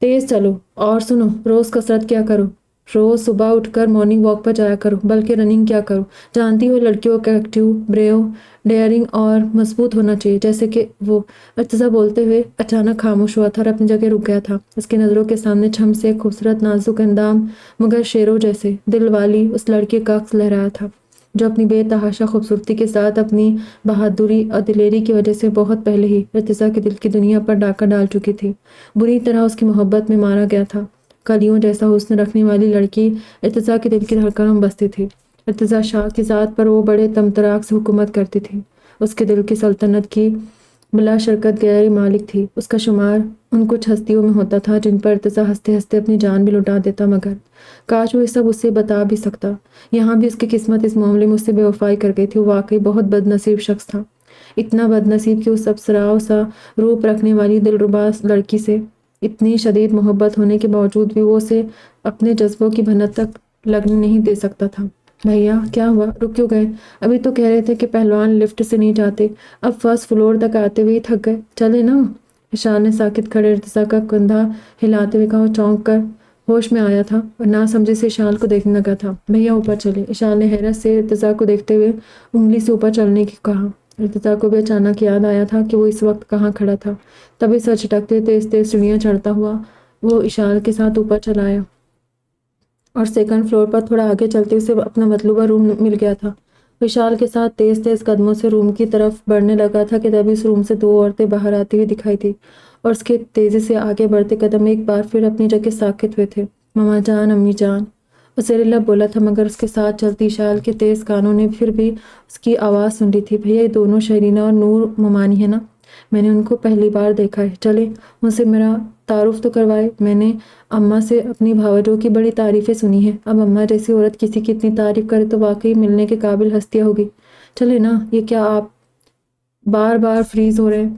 تیز چلو۔ اور سنو، روز کسرت کیا کرو، روز صبح اٹھ کر مارننگ واک پر جایا کرو، بلکہ رننگ کیا کرو۔ جانتی ہو لڑکیوں کا ایکٹیو، بریو، ڈیئرنگ اور مضبوط ہونا چاہیے، جیسے کہ وہ۔ ارتضا بولتے ہوئے اچانک خاموش ہوا تھا اور اپنی جگہ رک گیا تھا۔ اس کی نظروں کے سامنے چھم سے ایک خوبصورت نازک اندام مگر شیروں جیسے دل والی اس لڑکی کا عکس لہرایا تھا، جو اپنی بے تحاشا خوبصورتی کے ساتھ اپنی بہادری اور دلیری کی وجہ سے بہت پہلے ہی ارتضا کے دل کی دنیا پر ڈاکہ ڈال چکی تھی، بری طرح اس کی محبت میں مارا گیا تھا۔ کلیوں جیسا حسن رکھنے والی لڑکی ارتضا کے دل کی دھڑکنوں میں بستی تھی۔ ارتضا شاہ کی ذات پر وہ بڑے طمطراق سے حکومت کرتی تھی۔ اس کے دل کی سلطنت کی بلا شرکت غیر مالک تھی۔ اس کا شمار ان کچھ ہستیوں میں ہوتا تھا جن پر ارتضا ہنستے ہنستے اپنی جان بھی لٹا دیتا، مگر کاش وہ یہ سب اسے بتا بھی سکتا۔ یہاں بھی اس کی قسمت اس معاملے میں اس سے بے وفائی کر گئی تھی۔ وہ واقعی بہت بد نصیب شخص تھا، اتنا بد نصیب کہ اس ابصراؤ سا روپ رکھنے والی دلربا لڑکی سے اتنی شدید محبت ہونے کے باوجود بھی وہ اسے اپنے جذبوں کی بھنک تک لگنے نہیں دے سکتا تھا۔ بھیا کیا ہوا؟ رک کیوں گئے؟ ابھی تو کہہ رہے تھے کہ پہلوان لفٹ سے نہیں جاتے، اب فرسٹ فلور تک آتے ہوئے ہی تھک گئے، چلے نا؟ اشال نے ساکت کھڑے ارتضا کا کندھا ہلاتے ہوئے کہا۔ وہ چونک کر ہوش میں آیا تھا اور نہ سمجھے سے اشال کو دیکھنے لگا تھا۔ بھیا اوپر چلے، اشال نے حیرت سے ارتضا کو دیکھتے ہوئے انگلی سے اوپر چلنے کی کہا۔ ارتضا کو بھی اچانک یاد آیا تھا کہ وہ اس وقت کہاں کھڑا تھا۔ تبھی سر جھٹکتے تیز تیز سیڑھیاں چڑھتا ہوا وہ اشال کے ساتھ اوپر چلا آیا اور سیکنڈ فلور پر تھوڑا آگے چلتے اسے اپنا مطلوبہ روم مل گیا تھا۔ وہ اشال کے ساتھ تیز تیز قدموں سے روم کی طرف بڑھنے لگا تھا کہ تبھی اس روم سے دو عورتیں باہر آتی ہوئی دکھائی تھی، اور اس کے تیزی سے آگے بڑھتے قدم ایک بار پھر اپنی جگہ ساکت ہوئے تھے۔ ماما جان، امی جان، وہ زیر لب بولا تھا، مگر اس کے ساتھ چلتی اشال کے تیز کانوں نے پھر بھی اس کی آواز سن لی تھی۔ بھیا یہ دونوں شرینہ اور نور ممانی ہے نا؟ میں نے ان کو پہلی بار دیکھا ہے، چلے ان سے میرا تعارف تو کروائے۔ میں نے اماں سے اپنی بھاوجوں کی بڑی تعریفیں سنی ہیں، اب اماں جیسی عورت کسی کی اتنی تعریف کرے تو واقعی ملنے کے قابل ہستیاں ہوگی۔ چلے نا؟ یہ کیا آپ بار بار فریز ہو رہے ہیں؟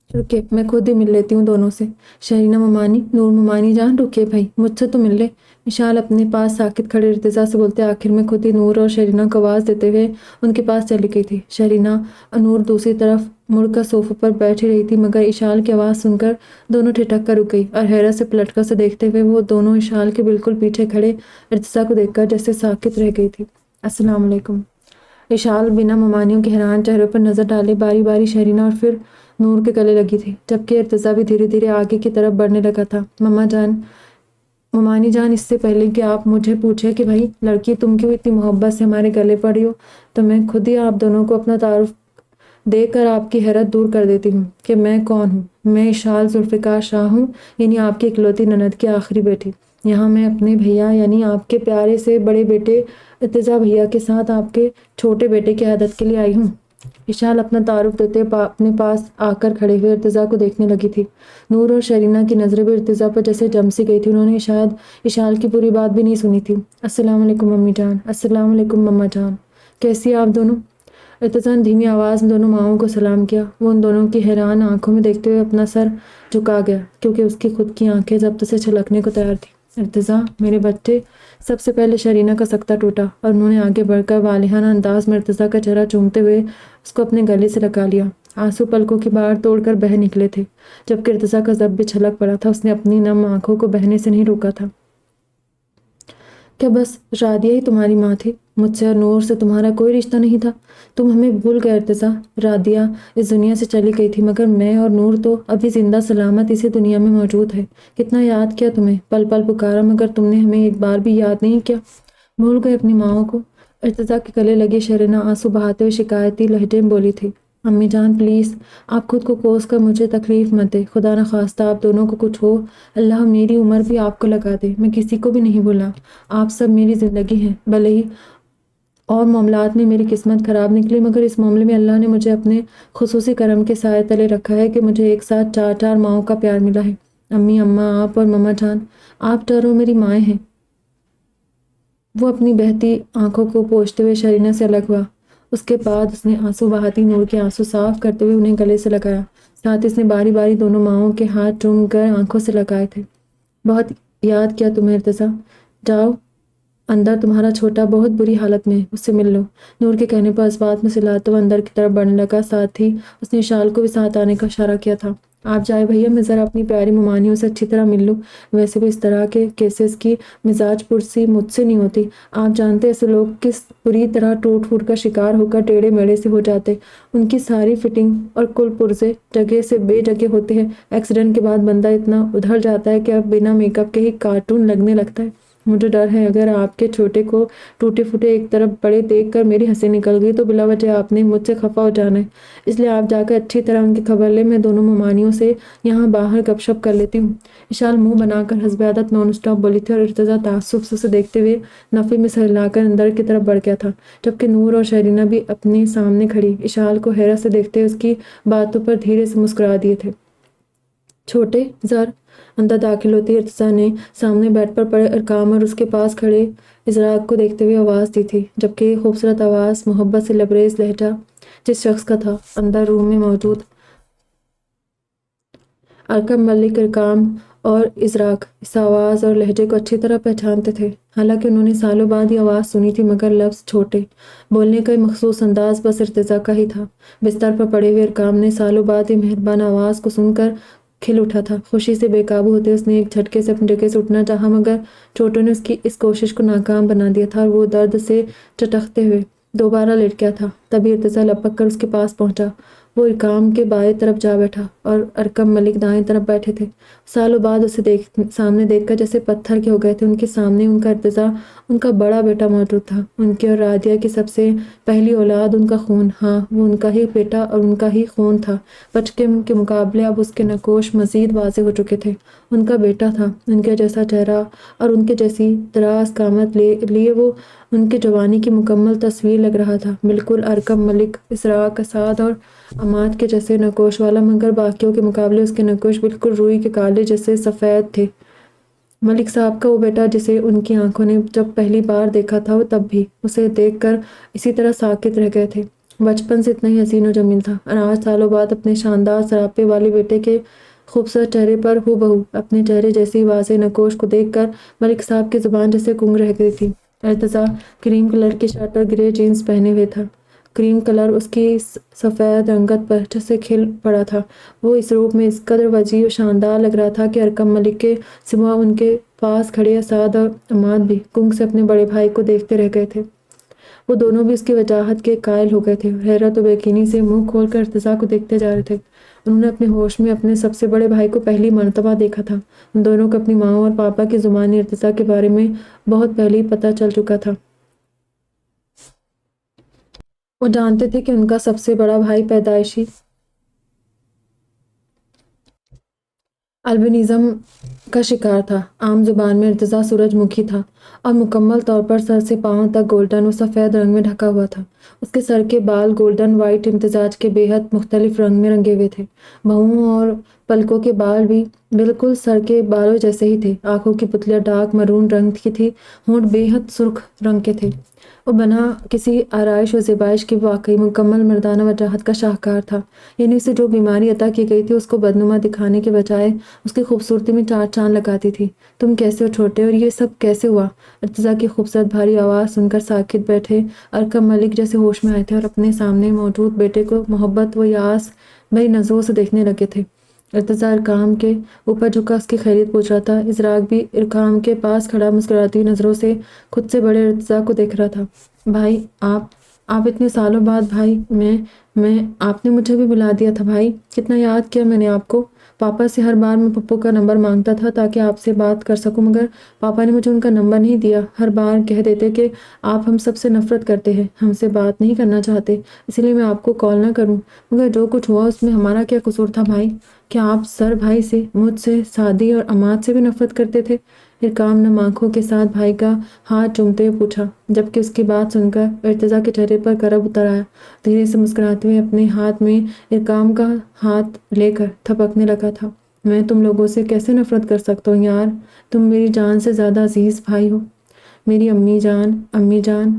رکے، میں خود ہی مل لیتی ہوں دونوں سے۔ شرینہ ممانی، نور ممانی جان، رکے بھائی، مجھ سے تو مل لے۔ اشال اپنے پاس ساکت کھڑے ارتضا سے بولتے آخر میں خود ہی نور اور شرینہ کو آواز دیتے ہوئے ان کے پاس چلی گئی تھی۔ شرینہ اور نور دوسری طرف مڑ کر صوفے پر بیٹھی رہی تھی، مگر اشال کی آواز سن کر دونوں ٹھٹک کر رک گئی اور حیرت سے پلٹ کر اسے دیکھتے ہوئے وہ دونوں اشال کے بالکل پیچھے کھڑے ارتضا کو دیکھ کر جیسے ساکت رہ گئی تھی۔ السلام علیکم۔ اشال بنا ممانیوں کے حیران چہروں پر نظر ڈالے باری باری شرینہ اور پھر نور کے گلے لگی تھی، جبکہ ارتضا بھی دھیرے دھیرے آگے کی طرف بڑھنے لگا تھا۔ ماما جان، ممانی جان، اس سے پہلے کہ آپ مجھے پوچھے کہ بھائی لڑکی تم کیوں اتنی محبت سے ہمارے گلے پڑی ہو، تو میں خود ہی آپ دونوں کو اپنا تعارف دے کر آپ کی حیرت دور کر دیتی ہوں کہ میں کون ہوں۔ میں اشال ذوالفقار شاہ ہوں، یعنی آپ کی اکلوتی نند کی آخری بیٹی۔ یہاں میں اپنے بھیا یعنی آپ کے پیارے سے بڑے بیٹے ارتضا بھیا کے ساتھ آپ کے چھوٹے بیٹے کی عیادت کے لیے آئی ہوں۔ اشال اپنا تعارف دیتے اپنے پاس آ کر کھڑے ہوئے ارتضا کو دیکھنے لگی تھی۔ نور اور شرینہ کی نظریں بھی ارتضا پر جیسے جم سی گئی تھی، انہوں نے شاید اشال کی پوری بات بھی نہیں سنی تھی۔ السلام علیکم امی جان، السلام علیکم مما جان، کیسی آپ دونوں؟ ارتضا نے دھیمی آواز میں دونوں ماؤں کو سلام کیا۔ وہ ان دونوں کی حیران آنکھوں میں دیکھتے ہوئے اپنا سر جھکا گیا، کیونکہ اس کی خود کی آنکھیں ضبط سے چھلکنے کو تیار تھیں۔ ارتضا، میرے بچے۔ سب سے پہلے شرینہ کا سکتہ ٹوٹا اور انہوں نے آگے بڑھ کر والہانہ انداز میں ارتضا کا چہرہ چومتے ہوئے اس کو اپنے گلے سے لگا لیا۔ آنسو پلکوں کی باڑ توڑ کر بہہ نکلے تھے، جبکہ ارتضا کا ضب بھی چھلک پڑا تھا۔ اس نے اپنی نم آنکھوں کو بہنے سے نہیں روکا تھا۔ کیا بس رادیہ ہی تمہاری ماں تھی؟ مجھ سے اور نور سے تمہارا کوئی رشتہ نہیں تھا؟ تم ہمیں بھول گئے ارتضا۔ رادیہ اس دنیا سے چلی گئی تھی، مگر میں اور نور تو ابھی زندہ سلامت اسی دنیا میں موجود ہے۔ کتنا یاد کیا تمہیں، پل پل پکارا، مگر تم نے ہمیں ایک بار بھی یاد نہیں کیا۔ بھول گئے اپنی ماؤں کو؟ ارتضا کے گلے لگی شرینہ آنسو بہاتے ہوئے شکایتی لہجے میں بولی تھی۔ امی جان پلیز، آپ خود کو کوس کر مجھے تکلیف مت دے، خدا نخواستہ آپ دونوں کو کچھ ہو، اللہ میری عمر بھی آپ کو لگا دے۔ میں کسی کو بھی نہیں بھولا، آپ سب میری زندگی ہیں، بھلے ہی اور معاملات میں میری قسمت خراب نکلی، مگر اس معاملے میں اللہ نے مجھے اپنے خصوصی کرم کے سائے تلے رکھا ہے کہ مجھے ایک ساتھ 4 ماؤں کا پیار ملا ہے۔ امی، اماں، آپ اور مما جان، آپ چاروں میری مائیں ہیں۔ وہ اپنی بہتی آنکھوں کو پوچھتے ہوئے شرینہ سے الگ ہوا۔ اس کے بعد اس نے آنسو بہاتی نور کے آنسو صاف کرتے ہوئے انہیں گلے سے لگایا۔ ساتھ اس نے باری باری دونوں ماؤں کے ہاتھ چوم کر آنکھوں سے لگائے تھے۔ بہت یاد کیا تمہیں ارتضیٰ، جاؤ اندر، تمہارا چھوٹا بہت بری حالت میں ہے، اس سے مل لو۔ نور کے کہنے پر اس بات میں سلاتے ہوئے اندر کی طرف بڑھنے لگا، ساتھ ہی اس نے شال کو بھی ساتھ آنے کا اشارہ کیا تھا۔ آپ جائے بھیا، میں ذرا اپنی پیاری ممانیوں سے اچھی طرح مل لوں۔ ویسے بھی اس طرح کے کیسز کی مزاج پرسی مجھ سے نہیں ہوتی۔ آپ جانتے ایسے لوگ کس بری طرح ٹوٹ پھوٹ کا شکار ہو کر ٹیڑھے میڑے سے ہو جاتے، ان کی ساری فٹنگ اور کل پرزے جگہ سے بے جگہ ہوتے ہیں۔ ایکسیڈنٹ کے بعد بندہ اتنا ادھر جاتا ہے کہ اب بنا میک اپ کے ہی کارٹون لگنے لگتا ہے۔ مجھے ڈر ہے اگر آپ کے چھوٹے کو ٹوٹے پھوٹے ایک طرف بڑے دیکھ کر میری ہنسی نکل گئی تو بلا وجہ آپ نے مجھ سے خفا ہو جانا ہے، اس لیے آپ جا کر اچھی طرح ان کی خبر لیں۔ میں دونوں ممانیوں سے یہاں باہر گپ شپ کر لیتی ہوں۔ اشال منہ بنا کر حسب عادت نان اسٹاپ بولی تھی اور ارتضیٰ تعصب سے اسے دیکھتے ہوئے نفی میں سر ہلا کر اندر کی طرف بڑھ گیا تھا، جبکہ نور اور شرینہ بھی اپنے سامنے کھڑی اشال کو حیرت سے دیکھتے ہوئے اس کی باتوں پر دھیرے سے مسکرا دیے تھے۔ چھوٹے زر اندر داخل ہوتی ارتضیٰ نے سامنے بیڈ پر پڑے ارقام اور اس کے پاس کھڑے ازراق کو دیکھتے ہوئے آواز دی تھی، جبکہ یہ خوبصورت آواز محبت سے لبریز لہجہ جس شخص کا تھا۔ اندر روم میں موجود ارقم ملک ارقام اور ازراق اس آواز اور لہجے کو اچھی طرح پہچانتے تھے، حالانکہ انہوں نے سالوں بعد یہ آواز سنی تھی، مگر لفظ چھوٹے بولنے کا مخصوص انداز بس ارتضیٰ کا ہی تھا۔ بستر پر پڑے ہوئے ارقام نے سالوں بعد یہ مہربان آواز کو سن کر کھل اٹھا تھا۔ خوشی سے بے قابو ہوتے اس نے ایک جھٹکے سے اپنی جگہ سے اٹھنا چاہا، مگر چوٹوں نے اس کی اس کوشش کو ناکام بنا دیا تھا اور وہ درد سے چٹکتے ہوئے دوبارہ لیٹ گیا تھا۔ تبھی ارتضیٰ لپک کر اس کے پاس پہنچا۔ وہ ارقام کے بائیں طرف جا بیٹھا اور ارقم ملک دائیں طرف بیٹھے تھے، سالوں بعد اسے سامنے دیکھ کر جیسے پتھر کے ہو گئے تھے۔ ان کے سامنے ان کا ارتضیٰ، ان کا بڑا بیٹا موجود تھا، ان کی اور رادیہ کی سب سے پہلی اولاد، ان کا خون، ہاں وہ ان کا ہی بیٹا اور ان کا ہی خون تھا۔ بچپن کے مقابلے اب اس کے نقوش مزید واضح ہو چکے تھے۔ ان کا بیٹا تھا، ان کے جیسا چہرہ اور ان کے جیسی دراز قامت لیے وہ ان کے جوانی کی مکمل تصویر لگ رہا تھا، بالکل ارقم ملک، ازراق، اسعد اور عماد کے جیسے نقوش والا، مگر باقیوں کے مقابلے اس کے نقوش بالکل روئی کے کالے جیسے سفید تھے۔ ملک صاحب کا وہ بیٹا جسے ان کی آنکھوں نے جب پہلی بار دیکھا تھا، وہ تب بھی اسے دیکھ کر اسی طرح ساکت رہ گئے تھے، بچپن سے اتنا ہی حسین و جمیل تھا، اور آج سالوں بعد اپنے شاندار سراپے والے بیٹے کے خوبصورت چہرے پر ہو بہو اپنے چہرے جیسی واضح نقوش کو دیکھ کر ملک صاحب کی زبان جیسے گنگ رہ گئی تھی۔ ارتضیٰ کریم کلر کی شرٹ اور گرے جینز پہنے ہوئے تھا، کریم کلر اس کی سفید رنگت پر جیسے کھل پڑا تھا۔ وہ اس روپ میں اس قدر وسیع و شاندار لگ رہا تھا کہ ارقم ملک کے سوا ان کے پاس کھڑے اسعد اور عماد بھی گنگ سے اپنے بڑے بھائی کو دیکھتے رہ گئے تھے۔ وہ دونوں بھی اس کی وجاہت کے قائل ہو گئے تھے، حیرت و بیقینی سے منہ کھول کر ارتضیٰ کو دیکھتے جا رہے تھے۔ انہوں نے اپنے ہوش میں اپنے سب سے بڑے بھائی کو پہلی مرتبہ دیکھا تھا۔ ان دونوں کو اپنی ماں اور پاپا کی زبانی ارتضیٰ کے بارے میں بہت پہلے ہی پتہ چل چکا تھا۔ وہ جانتے تھے کہ ان کا سب سے بڑا بھائی پیدائشی البینزم کا شکار تھا۔ عام زبان میں ارتضیٰ سورج مکھی تھا اور مکمل طور پر سر سے پاؤں تک گولڈن و سفید رنگ میں ڈھکا ہوا تھا۔ اس کے سر کے بال گولڈن وائٹ امتزاج کے بے حد مختلف رنگ میں رنگے ہوئے تھے۔ بھووں اور پلکوں کے بال بھی بالکل سر کے بالوں جیسے ہی تھے۔ آنکھوں کی پتلیاں ڈارک مرون رنگ کی تھی، ہونٹ بے حد سرخ رنگ کے تھے۔ وہ بنا کسی آرائش و زیبائش کی واقعی مکمل مردانہ وجاہت کا شاہکار تھا، یعنی اسے جو بیماری عطا کی گئی تھی اس کو بدنما دکھانے کے بجائے اس کی خوبصورتی میں 4 چاند لگاتی تھی۔ تم کیسے ہو چھوٹے، اور یہ سب کیسے ہوا؟ ارتضیٰ کی خوبصورت بھاری آواز سن کر ساکت بیٹھے ارقم ملک جیسے ہوش میں آئے تھے اور اپنے سامنے موجود بیٹے کو محبت و یاس بھری نظروں سے دیکھنے لگے تھے۔ ارتضیٰ ارقام کے اوپر جھکا اس کی خیریت پوچھ رہا تھا۔ ازراق بھی ارقام کے پاس کھڑا مسکراتی ہوئی نظروں سے خود سے بڑے ارتضیٰ کو دیکھ رہا تھا۔ بھائی، آپ اتنے سالوں بعد، بھائی، آپ نے مجھے بھی بلا دیا تھا بھائی، کتنا یاد کیا میں نے آپ کو۔ پاپا سے ہر بار میں پپو کا نمبر مانگتا تھا تاکہ آپ سے بات کر سکوں، مگر پاپا نے مجھے ان کا نمبر نہیں دیا۔ ہر بار کہہ دیتے کہ آپ ہم سب سے نفرت کرتے ہیں، ہم سے بات نہیں کرنا چاہتے، اسی لیے میں آپ کو کال نہ کروں۔ مگر جو کچھ ہوا اس میں ہمارا کیا قصور تھا بھائی؟ کیا آپ سر بھائی سے، مجھ سے، سعدی اور عماد سے بھی نفرت کرتے تھے؟ اکرام نم آنکھوں کے ساتھ بھائی کا ہاتھ چومتے ہوئے پوچھا، جبکہ اس کی بات سن کر ارتضیٰ کے چہرے پر کرب اتر آیا۔ دھیرے سے مسکراتے ہوئے اپنے ہاتھ میں اکرام کا ہاتھ لے کر تھپکنے لگا تھا۔ میں تم لوگوں سے کیسے نفرت کر سکتا ہوں یار؟ تم میری جان سے زیادہ عزیز بھائی ہو، میری امی جان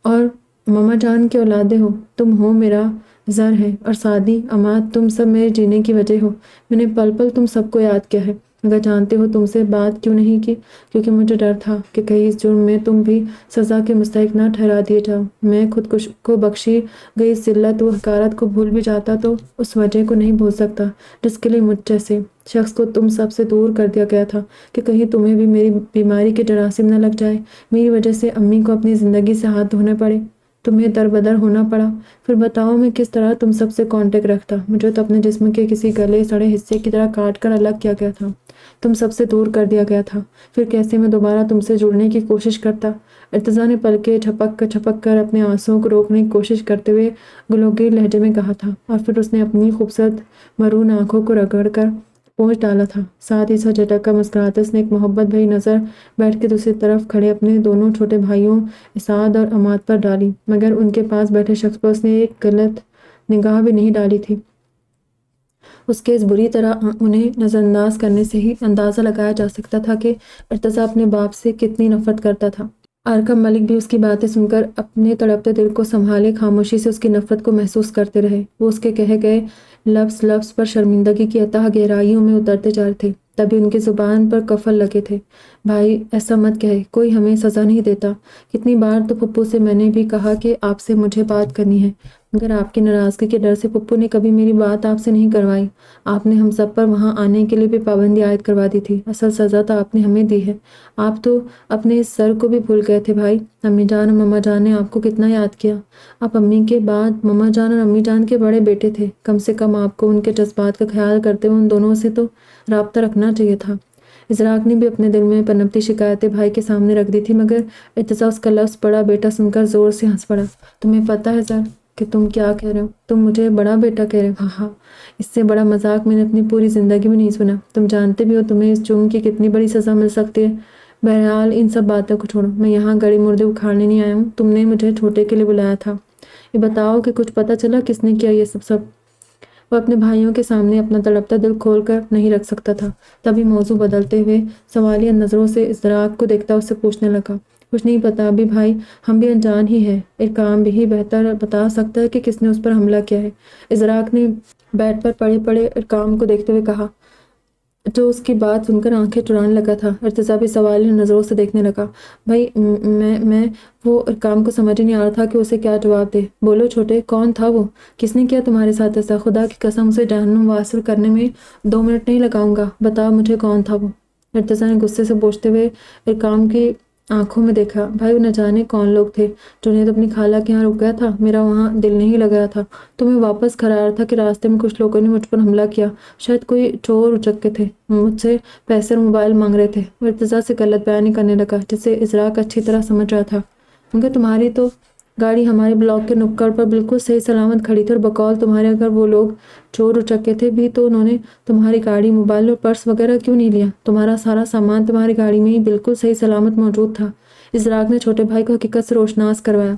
اور ماما جان کے اولادیں ہو، تم ہو میرا زر ہے، اور سعدی، عماد، تم سب میرے جینے کی وجہ ہو۔ میں نے پل پل تم سب کو یاد کیا ہے، مگر جانتے ہو تم سے بات کیوں نہیں کی؟ کیونکہ مجھے ڈر تھا کہ کہیں اس جرم میں تم بھی سزا کے مستحق نہ ٹھہرا دیے جاؤ۔ میں خود کو بخشی گئی ذلت و حقارت کو بھول بھی جاتا تو اس وجہ کو نہیں بھول سکتا جس کے لیے مجھ جیسے شخص کو تم سب سے دور کر دیا گیا تھا، کہ کہیں تمہیں بھی میری بیماری کے جراثیم نہ لگ جائے، میری وجہ سے امی کو اپنی زندگی سے ہاتھ دھونے پڑے، تمہیں در بدر ہونا پڑا۔ پھر بتاؤ میں کس طرح تم سب سے کانٹیکٹ رکھتا؟ مجھے تو اپنے جسم کے کسی گلے سڑے حصے کی طرح کاٹ کر الگ کیا گیا تھا، تم سب سے دور کر دیا گیا تھا۔ پھر کیسے میں دوبارہ تم سے جڑنے کی کوشش کرتا؟ ارتضیٰ نے پلکیں جھپک کر اپنے آنسوؤں کو روکنے کی کوشش کرتے ہوئے گلوگیر لہجے میں کہا تھا، اور پھر اس نے اپنی خوبصورت مرون آنکھوں کو رگڑ کر پوچھ ڈالا تھا۔ ساتھ ہی ساتھ جھٹک کر مسکراتے اس نے ایک محبت بھری نظر بیٹھ کے دوسری طرف کھڑے اپنے دونوں چھوٹے بھائیوں اسعد اور عماد پر ڈالی، مگر ان کے پاس بیٹھے شخص پر اس نے ایک غلط نگاہ بھی نہیں ڈالی تھی۔ اس کے اس بری طرح انہیں نظر انداز کرنے سے ہی اندازہ لگایا جا سکتا تھا کہ ارتضیٰ اپنے باپ سے کتنی نفرت کرتا تھا۔ ارکم ملک بھی اس کی باتیں سن کر اپنے تڑپتے دل کو سنبھالے خاموشی سے اس کی نفرت کو محسوس کرتے رہے۔ وہ اس کے کہے گئے لفظ پر شرمندگی کی اتھاہ گہرائیوں میں اترتے جا رہے تھے، تبھی ان کی زبان پر قفل لگے تھے۔ بھائی ایسا مت کہے، کوئی ہمیں سزا نہیں دیتا۔ کتنی بار تو پھپھو سے میں نے بھی کہا کہ آپ سے مجھے بات کرنی ہے، مگر آپ کی ناراضگی کے ڈر سے پھپھو نے کبھی میری بات آپ سے نہیں کروائی۔ آپ نے ہم سب پر وہاں آنے کے لیے بھی پابندی عائد کروا دی تھی، اصل سزا تو آپ نے ہمیں دی ہے۔ آپ تو اپنے اس سر کو بھی بھول گئے تھے بھائی۔ امی جان اور مما جان نے آپ کو کتنا یاد کیا۔ آپ امی کے بعد مما جان اور امی جان کے بڑے بیٹے تھے، کم سے کم آپ کو ان کے جذبات کا خیال کرتے ہوئے ان دونوں سے تو رابطہ رکھنا چاہیے تھا۔ ازراق نے بھی اپنے دل میں پنپتی شکایتیں بھائی کے سامنے رکھ دی تھی، مگر ارتضیٰ اس کا لفظ بڑا بیٹا سن کر زور سے ہنس پڑا۔ تمہیں پتہ ہے زر کہ تم کیا کہہ رہے ہو؟ تم مجھے بڑا بیٹا کہہ رہے ہو؟ ہاں، اس سے بڑا مذاق میں نے اپنی پوری زندگی میں نہیں سنا۔ تم جانتے بھی ہو تمہیں اس جرم کی کتنی بڑی سزا مل سکتی ہے۔ بہرحال ان سب باتوں کو چھوڑو، میں یہاں گڑے مردے اکھاڑنے نہیں آیا ہوں، تم نے مجھے چھوٹے کے لیے بلایا تھا۔ یہ بتاؤ کہ کچھ پتہ چلا کس نے کیا یہ سب؟ وہ اپنے بھائیوں کے سامنے اپنا تڑپتا دل کھول کر نہیں رکھ سکتا تھا، تبھی موضوع بدلتے ہوئے سوالیہ نظروں سے ازراق کو دیکھتا اس سے پوچھنے لگا، کچھ نہیں پتا ابھی بھائی، ہم بھی انجان ہی ہیں، اکرام بھی ہی بہتر بتا سکتا ہے کہ کس نے اس پر حملہ کیا ہے۔ ازراق نے بیڈ پر پڑے اکرام کو دیکھتے ہوئے کہا، جو اس کی بات سن کر آنکھیں چرانے لگا تھا۔ ارتضیٰ بھی سوالیہ نظروں سے دیکھنے لگا۔ بھائی میں وہ اکرام کو سمجھ ہی نہیں آ رہا تھا کہ اسے کیا جواب دے۔ بولو چھوٹے، کون تھا وہ؟ کس نے کیا تمہارے ساتھ ایسا؟ خدا کی قسم اسے جہنم واصل کرنے میں 2 منٹ نہیں لگاؤں گا، بتاؤ مجھے کون تھا وہ؟ ارتضیٰ نے غصے سے پوچھتے ہوئے اکرام کی آنکھوں میں دیکھا۔ بھائی وہ نہ جانے کون لوگ تھے، جنید اپنی خالہ کے یہاں رک گیا تھا، میرا وہاں دل نہیں لگ رہا تھا، تو میں واپس کھڑا رہا تھا کہ راستے میں کچھ لوگوں نے مجھ پر حملہ کیا، شاید کوئی چور اچکے تھے، مجھ سے پیسے اور موبائل مانگ رہے تھے۔ وہ ارتضیٰ سے غلط بیانی کرنے لگا جسے ازراق اچھی طرح سمجھ رہا تھا، مگر تمہاری تو گاڑی ہمارے بلاک کے نکڑ پر بالکل صحیح سلامت کھڑی تھی، اور بقول تمہارے اگر وہ لوگ چور اچکے تھے بھی تو انہوں نے تمہاری گاڑی، موبائل اور پرس وغیرہ کیوں نہیں لیا؟ تمہارا سارا سامان تمہاری گاڑی میں ہی بالکل صحیح سلامت موجود تھا۔ ازراق نے چھوٹے بھائی کو حقیقت سے روشناس کروایا۔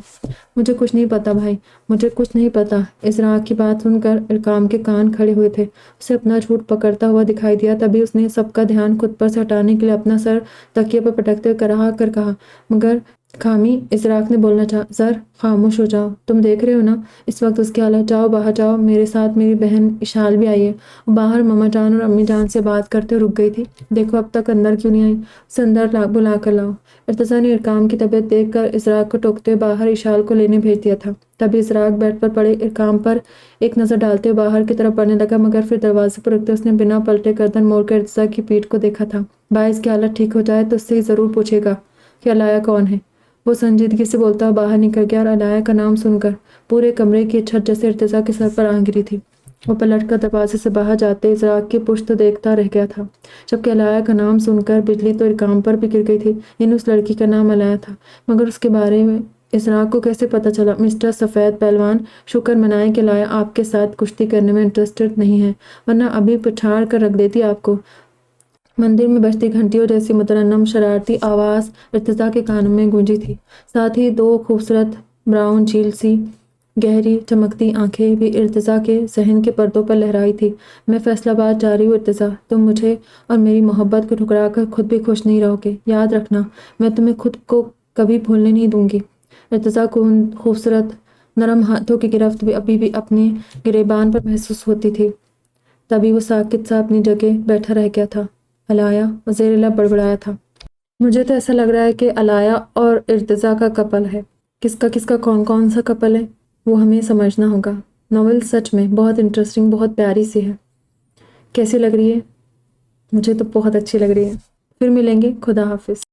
مجھے کچھ نہیں پتا بھائی، مجھے کچھ نہیں پتا۔ ازراق کی بات سن کر اکرام کے کان کھڑے ہوئے تھے، اسے اپنا جھوٹ پکڑتا ہوا دکھائی دیا، تبھی اس نے سب کا دھیان خود پر سے ہٹانے کے لیے اپنا سر تکیے پر پٹکتے ہوئے کرا کر کہا، مگر خامی۔ ازراق نے بولنا چاہا، زر خاموش ہو جاؤ، تم دیکھ رہے ہو نا اس وقت اس کی حالت، جاؤ باہر جاؤ، میرے ساتھ میری بہن اشال بھی آئی ہے۔ وہ باہر ماما جان اور امی جان سے بات کرتے رک گئی تھی، دیکھو اب تک اندر کیوں نہیں آئی، اسے اندر بلا کر لاؤ۔ ارتضیٰ نے اکرام کی طبیعت دیکھ کر ازراق کو ٹوکتے ہوئے باہر اشال کو لینے بھیج دیا تھا، تبھی ازراق بیڈ پر پڑے اکرام پر ایک نظر ڈالتے ہوئے باہر کی طرف بڑھنے لگا، مگر پھر دروازے پر رکتے اس نے بنا پلٹے گردن موڑ کر ارتضیٰ کی پیٹھ کو دیکھا تھا۔ بھائی اس کی حالت ٹھیک ہو جائے تو اس سے ہی ضرور پوچھے گا کہ علایا کون ہے، وہ سنجیدگی سے بولتا باہر نکل گیا اور علایا کا نام سن کر پورے کمرے کی چھت جیسے ارتضیٰ کے سر پر آ گری تھی۔ وہ پلٹ کر دروازے سے باہر جاتے ازراق کی پشت دیکھتا رہ گیا تھا، جبکہ علایا کا نام سن کر بجلی تو ارقام پر بھی گر گئی تھی، یعنی اس لڑکی کا نام علایا تھا، مگر اس کے بارے میں ازراق کو کیسے پتہ چلا؟ مسٹر سفید پہلوان، شکر منائیں کہ علایا آپ کے ساتھ کشتی کرنے میں انٹرسٹڈ نہیں ہے، ورنہ ابھی پچھاڑ کر رکھ دیتی آپ کو۔ مندر میں بجتی گھنٹیوں جیسی مترنم شرارتی آواز ارتضیٰ کے کانوں میں گونجی تھی، ساتھ ہی دو خوبصورت براؤن جھیل سی گہری چمکتی آنکھیں بھی ارتضیٰ کے ذہن کے پردوں پر لہرائی تھی۔ میں فیصلہ باد جا رہی ہوں ارتضیٰ، تم مجھے اور میری محبت کو ٹھکرا کر خود بھی خوش نہیں رہو گے، یاد رکھنا میں تمہیں خود کو کبھی بھولنے نہیں دوں گی۔ ارتضیٰ کو ان خوبصورت نرم ہاتھوں کی گرفت بھی ابھی بھی اپنے گریبان پر محسوس ہوتی تھی۔ تبھی وہ ساکت سا اپنی جگہ بیٹھا رہ گیا تھا۔ علایا زیر لب بڑبڑایا تھا، مجھے تو ایسا لگ رہا ہے کہ علایا اور ارتضیٰ کا کپل ہے۔ کس کا کون سا کپل ہے وہ ہمیں سمجھنا ہوگا۔ ناول سچ میں بہت انٹرسٹنگ، بہت پیاری سی ہے۔ کیسی لگ رہی ہے؟ مجھے تو بہت اچھی لگ رہی ہے۔ پھر ملیں گے، خدا حافظ۔